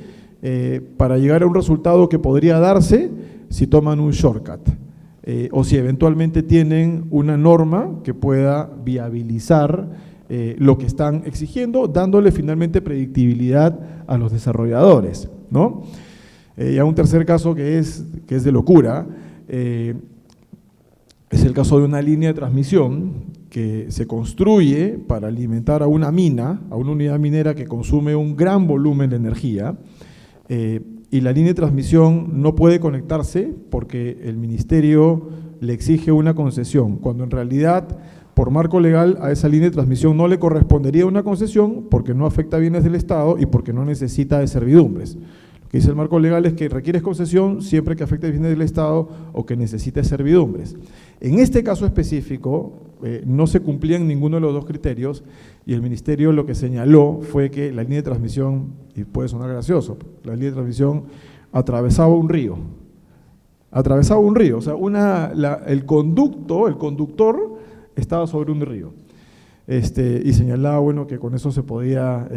para llegar a un resultado que podría darse si toman un shortcut o si eventualmente tienen una norma que pueda viabilizar lo que están exigiendo, dándole finalmente predictibilidad a los desarrolladores, ¿no? Ya un tercer caso que es de locura, es el caso de una línea de transmisión que se construye para alimentar a una mina, a una unidad minera que consume un gran volumen de energía, y la línea de transmisión no puede conectarse porque el ministerio le exige una concesión, cuando en realidad, por marco legal, a esa línea de transmisión no le correspondería una concesión porque no afecta a bienes del Estado y porque no necesita de servidumbres. Lo que dice el marco legal es que requieres concesión siempre que afecte a bienes del Estado o que necesite servidumbres. En este caso específico, no se cumplían ninguno de los dos criterios y el ministerio lo que señaló fue que la línea de transmisión, y puede sonar gracioso, la línea de transmisión atravesaba un río. Atravesaba un río, o sea, el conductor estaba sobre un río. Y señalaba, bueno, que con eso se podía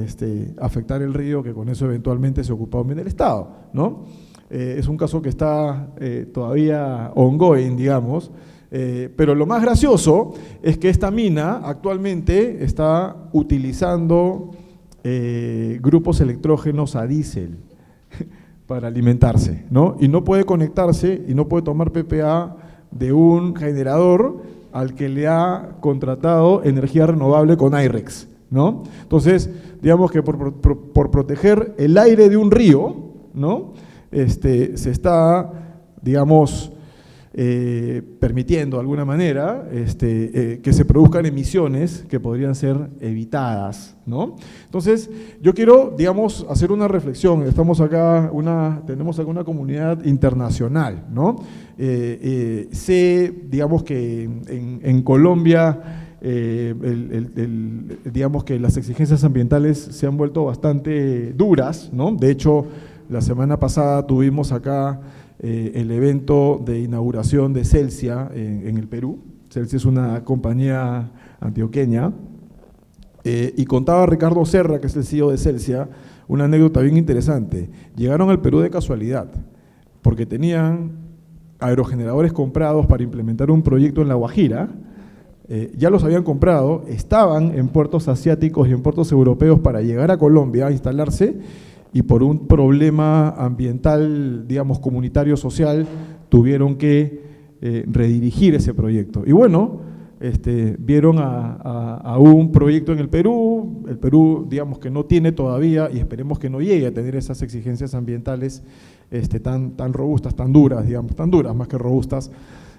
afectar el río, que con eso eventualmente se ocupaba bien el Estado, ¿no? Es un caso que está todavía ongoing, digamos, pero lo más gracioso es que esta mina actualmente está utilizando grupos electrógenos a diésel para alimentarse, ¿no? Y no puede conectarse y no puede tomar PPA de un generador al que le ha contratado energía renovable con IREX, ¿no? Entonces, digamos que por proteger el aire de un río, ¿no? Se está, digamos, permitiendo de alguna manera que se produzcan emisiones que podrían ser evitadas, ¿no? Entonces, yo quiero, digamos, hacer una reflexión. Tenemos acá una comunidad internacional, ¿no? Sé, digamos, que en Colombia, digamos que las exigencias ambientales se han vuelto bastante duras, ¿no? De hecho, la semana pasada tuvimos acá el evento de inauguración de Celsia en el Perú. Celsia es una compañía antioqueña y contaba Ricardo Serra, que es el CEO de Celsia, una anécdota bien interesante. Llegaron al Perú de casualidad porque tenían aerogeneradores comprados para implementar un proyecto en La Guajira, ya los habían comprado, estaban en puertos asiáticos y en puertos europeos para llegar a Colombia a instalarse, y por un problema ambiental, digamos, comunitario, social, tuvieron que redirigir ese proyecto. Y bueno, vieron a un proyecto en el Perú, digamos, que no tiene todavía, y esperemos que no llegue a tener esas exigencias ambientales tan robustas, tan duras, digamos, tan duras más que robustas,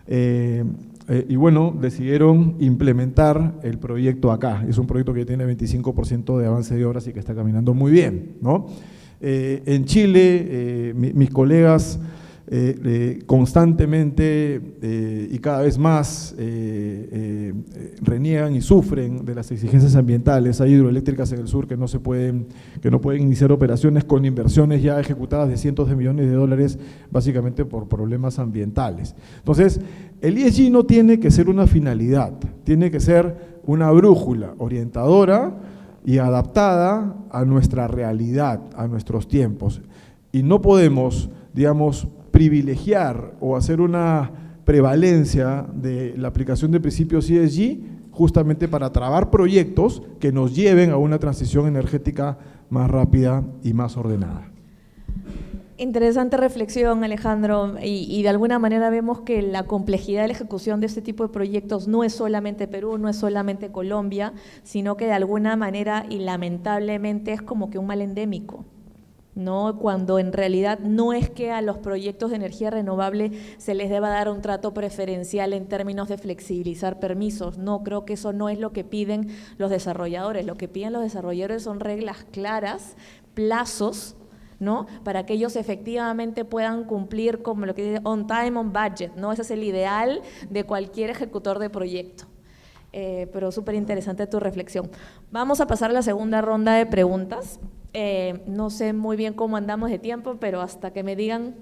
y bueno, decidieron implementar el proyecto acá. Es un proyecto que tiene 25% de avance de obras y que está caminando muy bien, ¿no? En Chile, mis colegas constantemente y cada vez más reniegan y sufren de las exigencias ambientales. Hay hidroeléctricas en el sur que no pueden iniciar operaciones con inversiones ya ejecutadas de cientos de millones de dólares, básicamente por problemas ambientales. Entonces, el ESG no tiene que ser una finalidad, tiene que ser una brújula orientadora y adaptada a nuestra realidad, a nuestros tiempos. Y no podemos, digamos, privilegiar o hacer una prevalencia de la aplicación de principios ESG justamente para trabar proyectos que nos lleven a una transición energética más rápida y más ordenada. Interesante reflexión, Alejandro, y de alguna manera vemos que la complejidad de la ejecución de este tipo de proyectos no es solamente Perú, no es solamente Colombia, sino que de alguna manera y lamentablemente es como que un mal endémico, ¿no? Cuando en realidad no es que a los proyectos de energía renovable se les deba dar un trato preferencial en términos de flexibilizar permisos. No, creo que eso no es lo que piden los desarrolladores. Lo que piden los desarrolladores son reglas claras, plazos, ¿no? Para que ellos efectivamente puedan cumplir como lo que dice on time, on budget, ¿no? Ese es el ideal de cualquier ejecutor de proyecto. Pero súper interesante tu reflexión. Vamos a pasar a la segunda ronda de preguntas. No sé muy bien cómo andamos de tiempo, pero hasta que me digan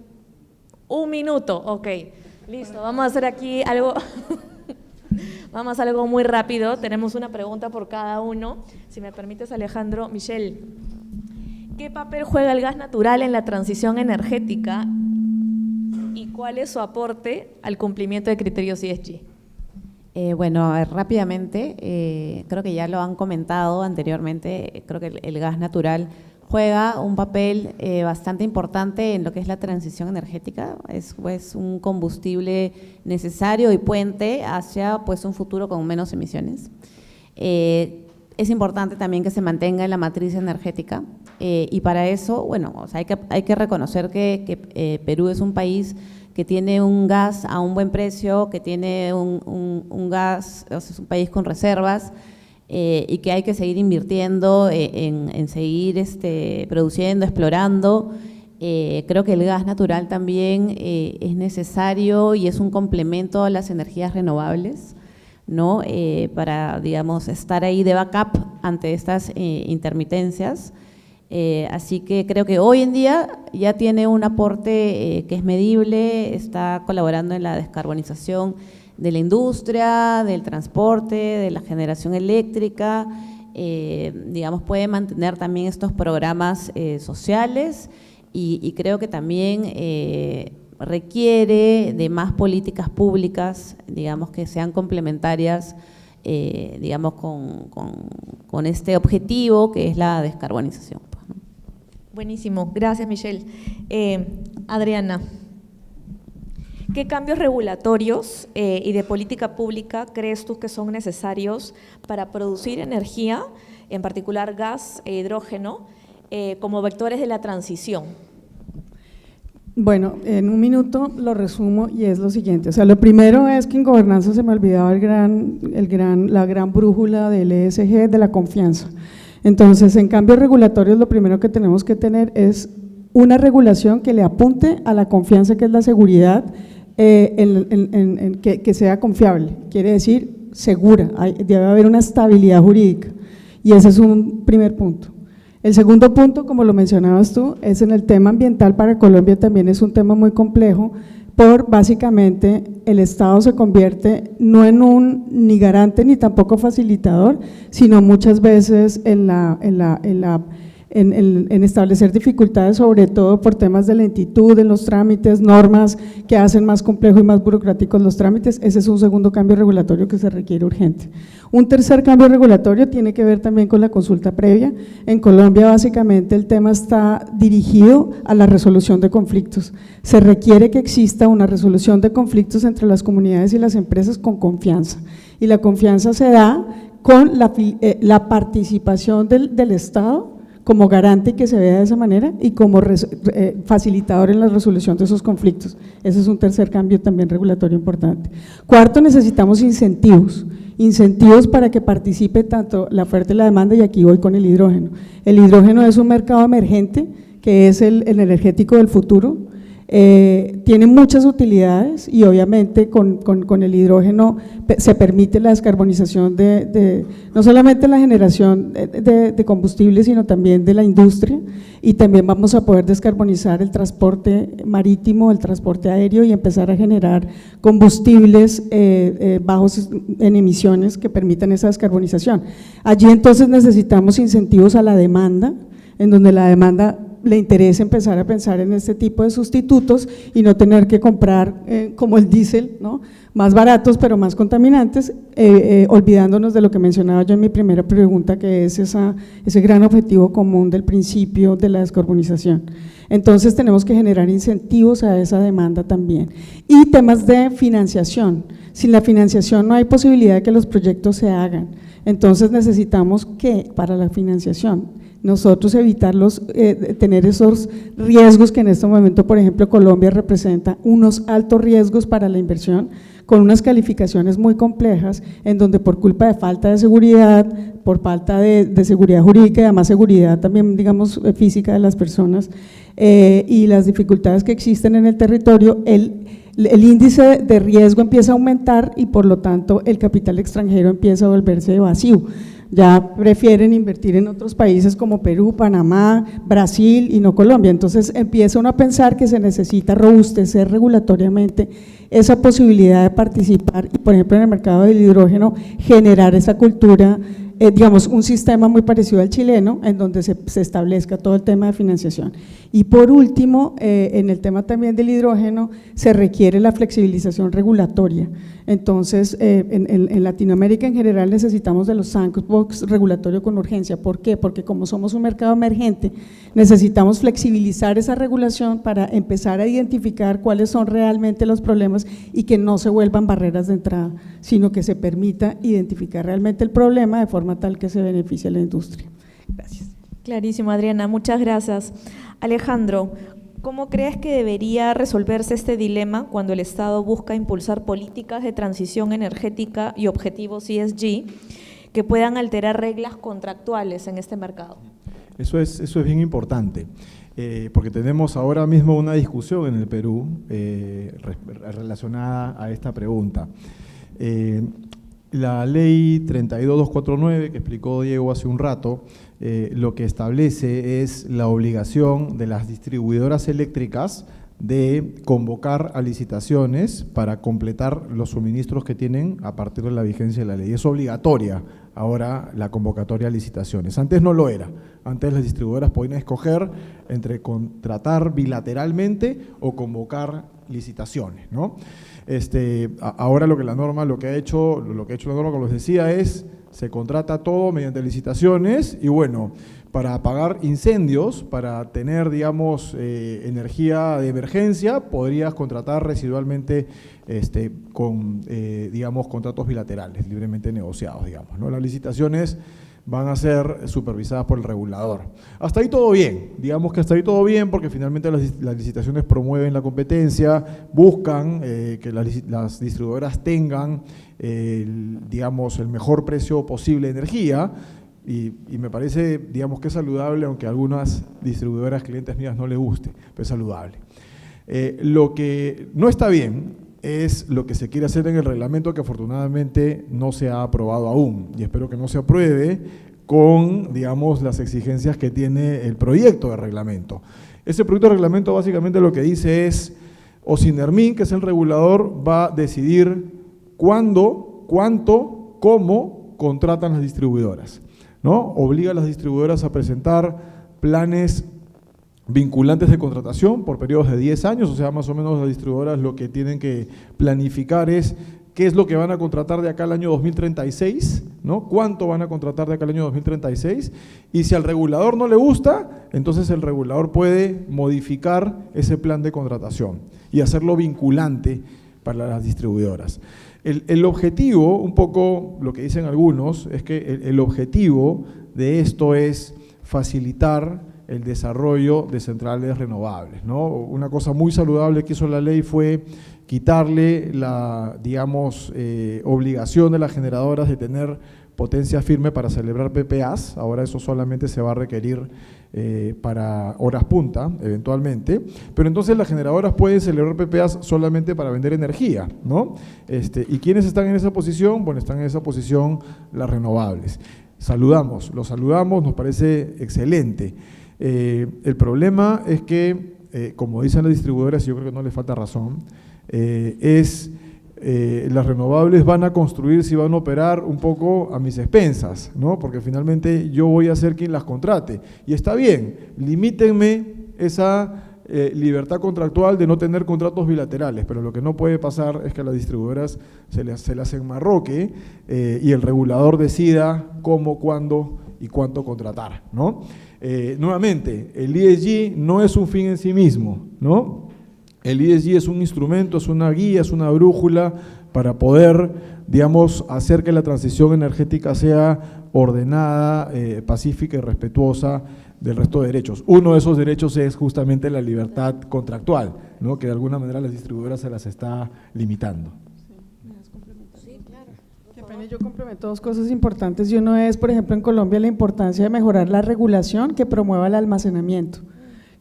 1 minuto, ok, listo, vamos a hacer aquí algo, vamos a hacer algo muy rápido, tenemos una pregunta por cada uno. Si me permites, Alejandro. Michelle, ¿qué papel juega el gas natural en la transición energética y cuál es su aporte al cumplimiento de criterios ESG? Bueno, a ver, rápidamente, creo que ya lo han comentado anteriormente, creo que el gas natural juega un papel bastante importante en lo que es la transición energética, es pues un combustible necesario y puente hacia pues un futuro con menos emisiones. es importante también que se mantenga en la matriz energética y para eso, bueno, o sea, hay que reconocer que Perú es un país que tiene un gas a un buen precio, que tiene un gas, o sea, es un país con reservas y que hay que seguir invirtiendo en seguir produciendo, explorando. Creo que el gas natural también es necesario y es un complemento a las energías renovables, ¿no? Para, digamos, estar ahí de backup ante estas intermitencias. Así que creo que hoy en día ya tiene un aporte que es medible, está colaborando en la descarbonización de la industria, del transporte, de la generación eléctrica, digamos, puede mantener también estos programas sociales y creo que también requiere de más políticas públicas, digamos, que sean complementarias, digamos, con este objetivo que es la descarbonización. Buenísimo, gracias Michelle. Adriana, ¿qué cambios regulatorios y de política pública crees tú que son necesarios para producir energía, en particular gas e hidrógeno, como vectores de la transición? Bueno, en un minuto lo resumo y es lo siguiente. O sea, lo primero es que en gobernanza se me olvidaba la gran brújula del ESG, de la confianza. Entonces, en cambios regulatorios, lo primero que tenemos que tener es una regulación que le apunte a la confianza, que es la seguridad, que sea confiable, quiere decir segura, debe haber una estabilidad jurídica y ese es un primer punto. El segundo punto, como lo mencionabas tú, es en el tema ambiental. Para Colombia también es un tema muy complejo, por básicamente el Estado se convierte no en un ni garante ni tampoco facilitador, sino muchas veces en establecer dificultades, sobre todo por temas de lentitud en los trámites, normas que hacen más complejo y más burocráticos los trámites. Ese es un segundo cambio regulatorio que se requiere urgente. Un tercer cambio regulatorio tiene que ver también con la consulta previa. En Colombia básicamente el tema está dirigido a la resolución de conflictos. Se requiere que exista una resolución de conflictos entre las comunidades y las empresas con confianza, y la confianza se da con la participación del Estado como garante y que se vea de esa manera y como facilitador en la resolución de esos conflictos. Ese es un tercer cambio también regulatorio importante. Cuarto, necesitamos incentivos para que participe tanto la oferta y la demanda, y aquí voy con el hidrógeno. El hidrógeno es un mercado emergente que es el energético del futuro. Tiene muchas utilidades y obviamente con el hidrógeno se permite la descarbonización no solamente la generación de combustible, sino también de la industria, y también vamos a poder descarbonizar el transporte marítimo, el transporte aéreo, y empezar a generar combustibles bajos en emisiones que permitan esa descarbonización. Allí entonces necesitamos incentivos a la demanda, en donde la demanda le interesa empezar a pensar en este tipo de sustitutos y no tener que comprar como el diésel, ¿no?, más baratos pero más contaminantes, olvidándonos de lo que mencionaba yo en mi primera pregunta, que es ese gran objetivo común del principio de la descarbonización. Entonces tenemos que generar incentivos a esa demanda también. Y temas de financiación. Sin la financiación no hay posibilidad de que los proyectos se hagan. Entonces necesitamos que para la financiación nosotros evitarlos, tener esos riesgos que en este momento, por ejemplo, Colombia representa unos altos riesgos para la inversión, con unas calificaciones muy complejas, en donde por culpa de falta de seguridad, por falta de seguridad jurídica y además seguridad también, digamos, física de las personas, y las dificultades que existen en el territorio, el índice de riesgo empieza a aumentar y por lo tanto el capital extranjero empieza a volverse evasivo. Ya prefieren invertir en otros países como Perú, Panamá, Brasil y no Colombia. Entonces empieza uno a pensar que se necesita robustecer regulatoriamente esa posibilidad de participar y, por ejemplo, en el mercado del hidrógeno, generar esa cultura, digamos, un sistema muy parecido al chileno, en donde se establezca todo el tema de financiación. Y por último, en el tema también del hidrógeno, se requiere la flexibilización regulatoria. Entonces, en Latinoamérica en general necesitamos de los sandbox regulatorios con urgencia. ¿Por qué? Porque como somos un mercado emergente, necesitamos flexibilizar esa regulación para empezar a identificar cuáles son realmente los problemas y que no se vuelvan barreras de entrada, sino que se permita identificar realmente el problema de forma tal que se beneficie a la industria. Gracias. Clarísimo, Adriana, muchas gracias. Alejandro, ¿cómo crees que debería resolverse este dilema cuando el Estado busca impulsar políticas de transición energética y objetivos ESG que puedan alterar reglas contractuales en este mercado? Eso es bien importante, porque tenemos ahora mismo una discusión en el Perú relacionada a esta pregunta. La ley 32249, que explicó Diego hace un rato, lo que establece es la obligación de las distribuidoras eléctricas de convocar a licitaciones para completar los suministros que tienen a partir de la vigencia de la ley. Es obligatoria ahora la convocatoria a licitaciones. Antes no lo era. Antes las distribuidoras podían escoger entre contratar bilateralmente o convocar licitaciones, ¿no? Ahora lo que ha hecho la norma, como les decía, es se contrata todo mediante licitaciones y bueno, para apagar incendios, para tener, digamos, energía de emergencia, podrías contratar residualmente con, digamos, contratos bilaterales, libremente negociados, digamos, ¿no? Las licitaciones van a ser supervisadas por el regulador. Hasta ahí todo bien, digamos que hasta ahí todo bien, porque finalmente las licitaciones promueven la competencia, buscan que las distribuidoras tengan, digamos, el mejor precio posible de energía, y me parece, digamos, que es saludable, aunque a algunas distribuidoras, clientes mías, no les guste, pero es saludable. Lo que no está bien es lo que se quiere hacer en el reglamento, que afortunadamente no se ha aprobado aún, y espero que no se apruebe con, digamos, las exigencias que tiene el proyecto de reglamento. Ese proyecto de reglamento básicamente lo que dice es, Ocinermin, que es el regulador, va a decidir cuándo, cuánto, cómo contratan las distribuidoras, ¿no? Obliga a las distribuidoras a presentar planes vinculantes de contratación por periodos de 10 años, o sea, más o menos las distribuidoras lo que tienen que planificar es qué es lo que van a contratar de acá al año 2036, ¿no? Cuánto van a contratar de acá al año 2036, y si al regulador no le gusta, entonces el regulador puede modificar ese plan de contratación y hacerlo vinculante para las distribuidoras. El objetivo, un poco lo que dicen algunos, es que el objetivo de esto es facilitar el desarrollo de centrales renovables, ¿no? Una cosa muy saludable que hizo la ley fue quitarle la, digamos, obligación de las generadoras de tener potencia firme para celebrar PPAs. Ahora eso solamente se va a requerir para horas punta, eventualmente, pero entonces las generadoras pueden celebrar PPAs solamente para vender energía, ¿no? ¿Y quiénes están en esa posición? Bueno, están en esa posición las renovables. Los saludamos, nos parece excelente. El problema es que, como dicen las distribuidoras, y yo creo que no les falta razón, las renovables van a construirse y van a operar un poco a mis expensas, ¿no? Porque finalmente yo voy a ser quien las contrate. Y está bien, limítenme esa libertad contractual de no tener contratos bilaterales, pero lo que no puede pasar es que a las distribuidoras se les enmarroque y el regulador decida cómo, cuándo y cuánto contratar, ¿no? Nuevamente, el ESG no es un fin en sí mismo, ¿no? El ESG es un instrumento, es una guía, es una brújula para poder, digamos, hacer que la transición energética sea ordenada, pacífica y respetuosa del resto de derechos. Uno de esos derechos es justamente la libertad contractual, ¿no? Que de alguna manera las distribuidoras se las está limitando. Yo complemento dos cosas importantes, y uno es, por ejemplo, en Colombia la importancia de mejorar la regulación que promueva el almacenamiento,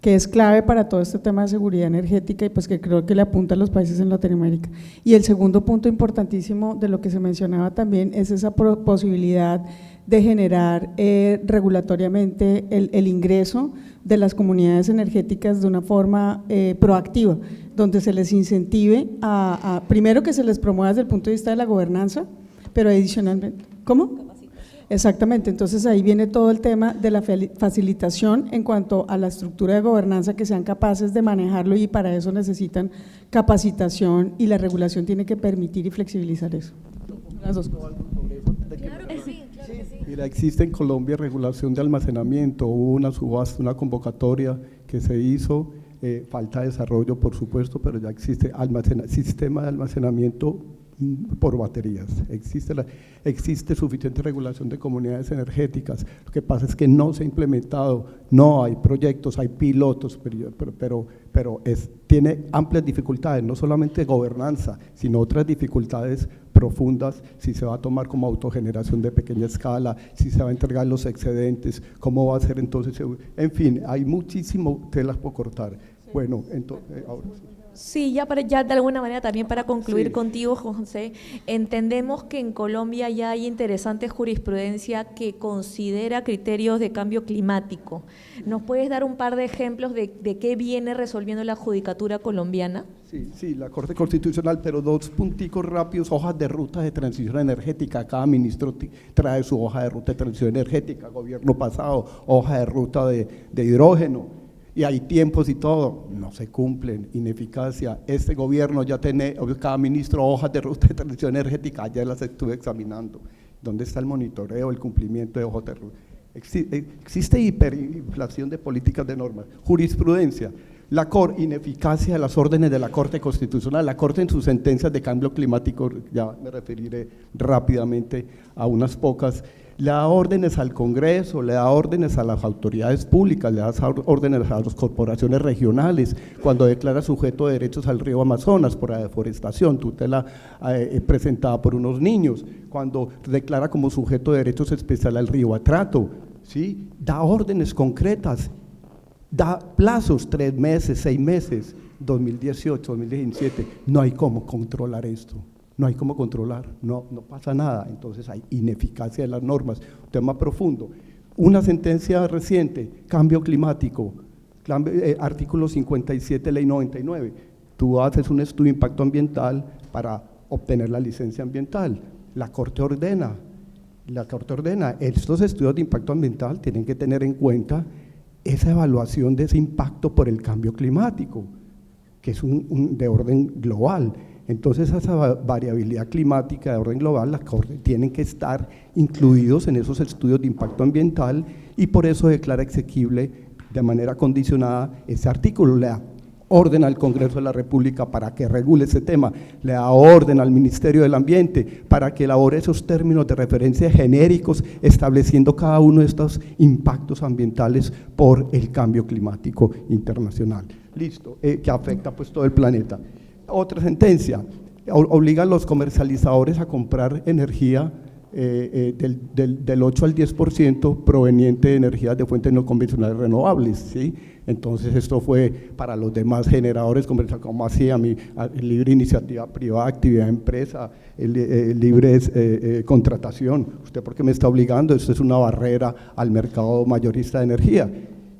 que es clave para todo este tema de seguridad energética y pues que creo que le apunta a los países en Latinoamérica. Y el segundo punto importantísimo de lo que se mencionaba también es esa posibilidad de generar regulatoriamente el ingreso de las comunidades energéticas de una forma proactiva, donde se les incentive primero que se les promueva desde el punto de vista de la gobernanza, pero adicionalmente, ¿cómo? Exactamente, entonces ahí viene todo el tema de la facilitación en cuanto a la estructura de gobernanza, que sean capaces de manejarlo, y para eso necesitan capacitación, y la regulación tiene que permitir y flexibilizar eso. Las dos cosas. Claro que sí, claro que sí. Mira, existe en Colombia regulación de almacenamiento, hubo una subasta, una convocatoria que se hizo, falta desarrollo por supuesto, pero ya existe sistema de almacenamiento por baterías, existe suficiente regulación de comunidades energéticas. Lo que pasa es que no se ha implementado, no hay proyectos, hay pilotos, pero tiene amplias dificultades, no solamente de gobernanza, sino otras dificultades profundas, si se va a tomar como autogeneración de pequeña escala, si se va a entregar los excedentes, cómo va a ser entonces, en fin, hay muchísimo telas por cortar. Bueno, entonces, ahora sí. Sí, ya de alguna manera también para concluir Sí. contigo, José, entendemos que en Colombia ya hay interesante jurisprudencia que considera criterios de cambio climático. ¿Nos puedes dar un par de ejemplos de qué viene resolviendo la judicatura colombiana? Sí, la Corte Constitucional, pero dos punticos rápidos, hojas de ruta de transición energética. Cada ministro trae su hoja de ruta de transición energética, gobierno pasado, hoja de ruta de hidrógeno. Y hay tiempos y todo, no se cumplen, ineficacia. Este gobierno ya tiene, cada ministro, hojas de ruta de transición energética, ya las estuve examinando. ¿Dónde está el monitoreo, el cumplimiento de hojas de ruta? Existe hiperinflación de políticas de normas. Jurisprudencia, la ineficacia de las órdenes de la Corte Constitucional. La Corte en sus sentencias de cambio climático, ya me referiré rápidamente a unas pocas, le da órdenes al Congreso, le da órdenes a las autoridades públicas, le da órdenes a las corporaciones regionales, cuando declara sujeto de derechos al río Amazonas por la deforestación, tutela presentada por unos niños, cuando declara como sujeto de derechos especial al río Atrato, ¿sí? Da órdenes concretas, da plazos, 3 meses, 6 meses, 2018, 2017, no hay cómo controlar esto. No hay cómo controlar, no pasa nada, entonces hay ineficacia de las normas, un tema profundo. Una sentencia reciente, cambio climático, artículo 57, ley 99, tú haces un estudio de impacto ambiental para obtener la licencia ambiental, la Corte ordena, estos estudios de impacto ambiental tienen que tener en cuenta esa evaluación de ese impacto por el cambio climático, que es de orden global. Entonces, esa variabilidad climática de orden global, las Cortes tienen que estar incluidos en esos estudios de impacto ambiental, y por eso declara exequible de manera condicionada ese artículo. Le da orden al Congreso de la República para que regule ese tema, le da orden al Ministerio del Ambiente para que elabore esos términos de referencia genéricos, estableciendo cada uno de estos impactos ambientales por el cambio climático internacional. Listo, que afecta pues todo el planeta. Otra sentencia, obliga a los comercializadores a comprar energía del 8 al 10% proveniente de energías de fuentes no convencionales renovables, ¿sí? Entonces esto fue para los demás generadores comerciales, como hacía libre iniciativa privada, actividad de empresa, libre contratación. ¿Usted por qué me está obligando? Esto es una barrera al mercado mayorista de energía.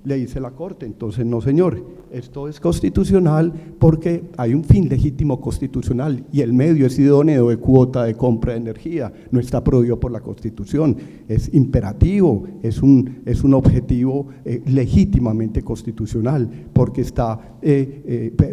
Le dice la Corte, entonces no señor, esto es constitucional porque hay un fin legítimo constitucional y el medio es idóneo de cuota de compra de energía, no está prohibido por la Constitución, es imperativo, es un objetivo legítimamente constitucional porque está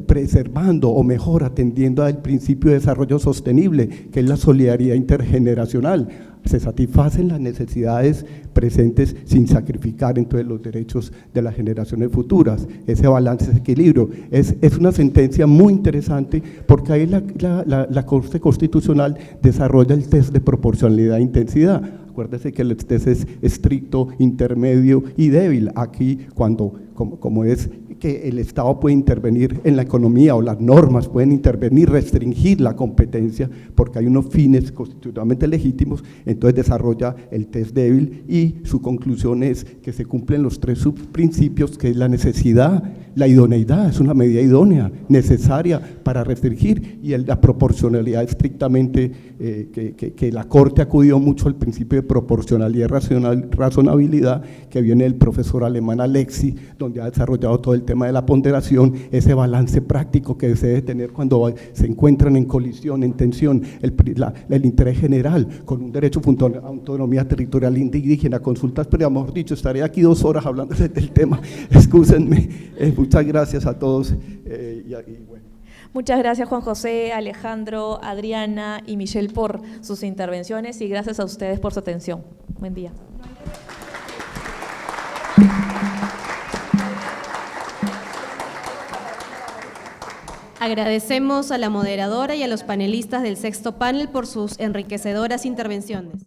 preservando o mejor atendiendo al principio de desarrollo sostenible, que es la solidaridad intergeneracional. Se satisfacen las necesidades presentes sin sacrificar entonces los derechos de las generaciones futuras. Ese balance, ese equilibrio, es una sentencia muy interesante porque ahí la Corte Constitucional desarrolla el test de proporcionalidad e intensidad. Acuérdese que el test es estricto, intermedio y débil. Aquí, como es que el Estado puede intervenir en la economía o las normas pueden intervenir, restringir la competencia porque hay unos fines constitucionalmente legítimos, entonces desarrolla el test débil y su conclusión es que se cumplen los 3 subprincipios, que es la necesidad, la idoneidad, es una medida idónea, necesaria para restringir, y la proporcionalidad estrictamente, que la Corte acudió mucho al principio de proporcionalidad y razonabilidad, que viene del profesor alemán Alexi, donde ha desarrollado todo el tema de la ponderación, ese balance práctico que se debe tener cuando se encuentran en colisión, en tensión, el interés general con un derecho a autonomía territorial indígena, consultas, pero mejor dicho, estaré aquí 2 horas hablándoles del tema, excúsenme, muchas gracias a todos. Bueno. Muchas gracias, Juan José, Alejandro, Adriana y Michelle por sus intervenciones, y gracias a ustedes por su atención. Buen día. Agradecemos a la moderadora y a los panelistas del sexto panel por sus enriquecedoras intervenciones.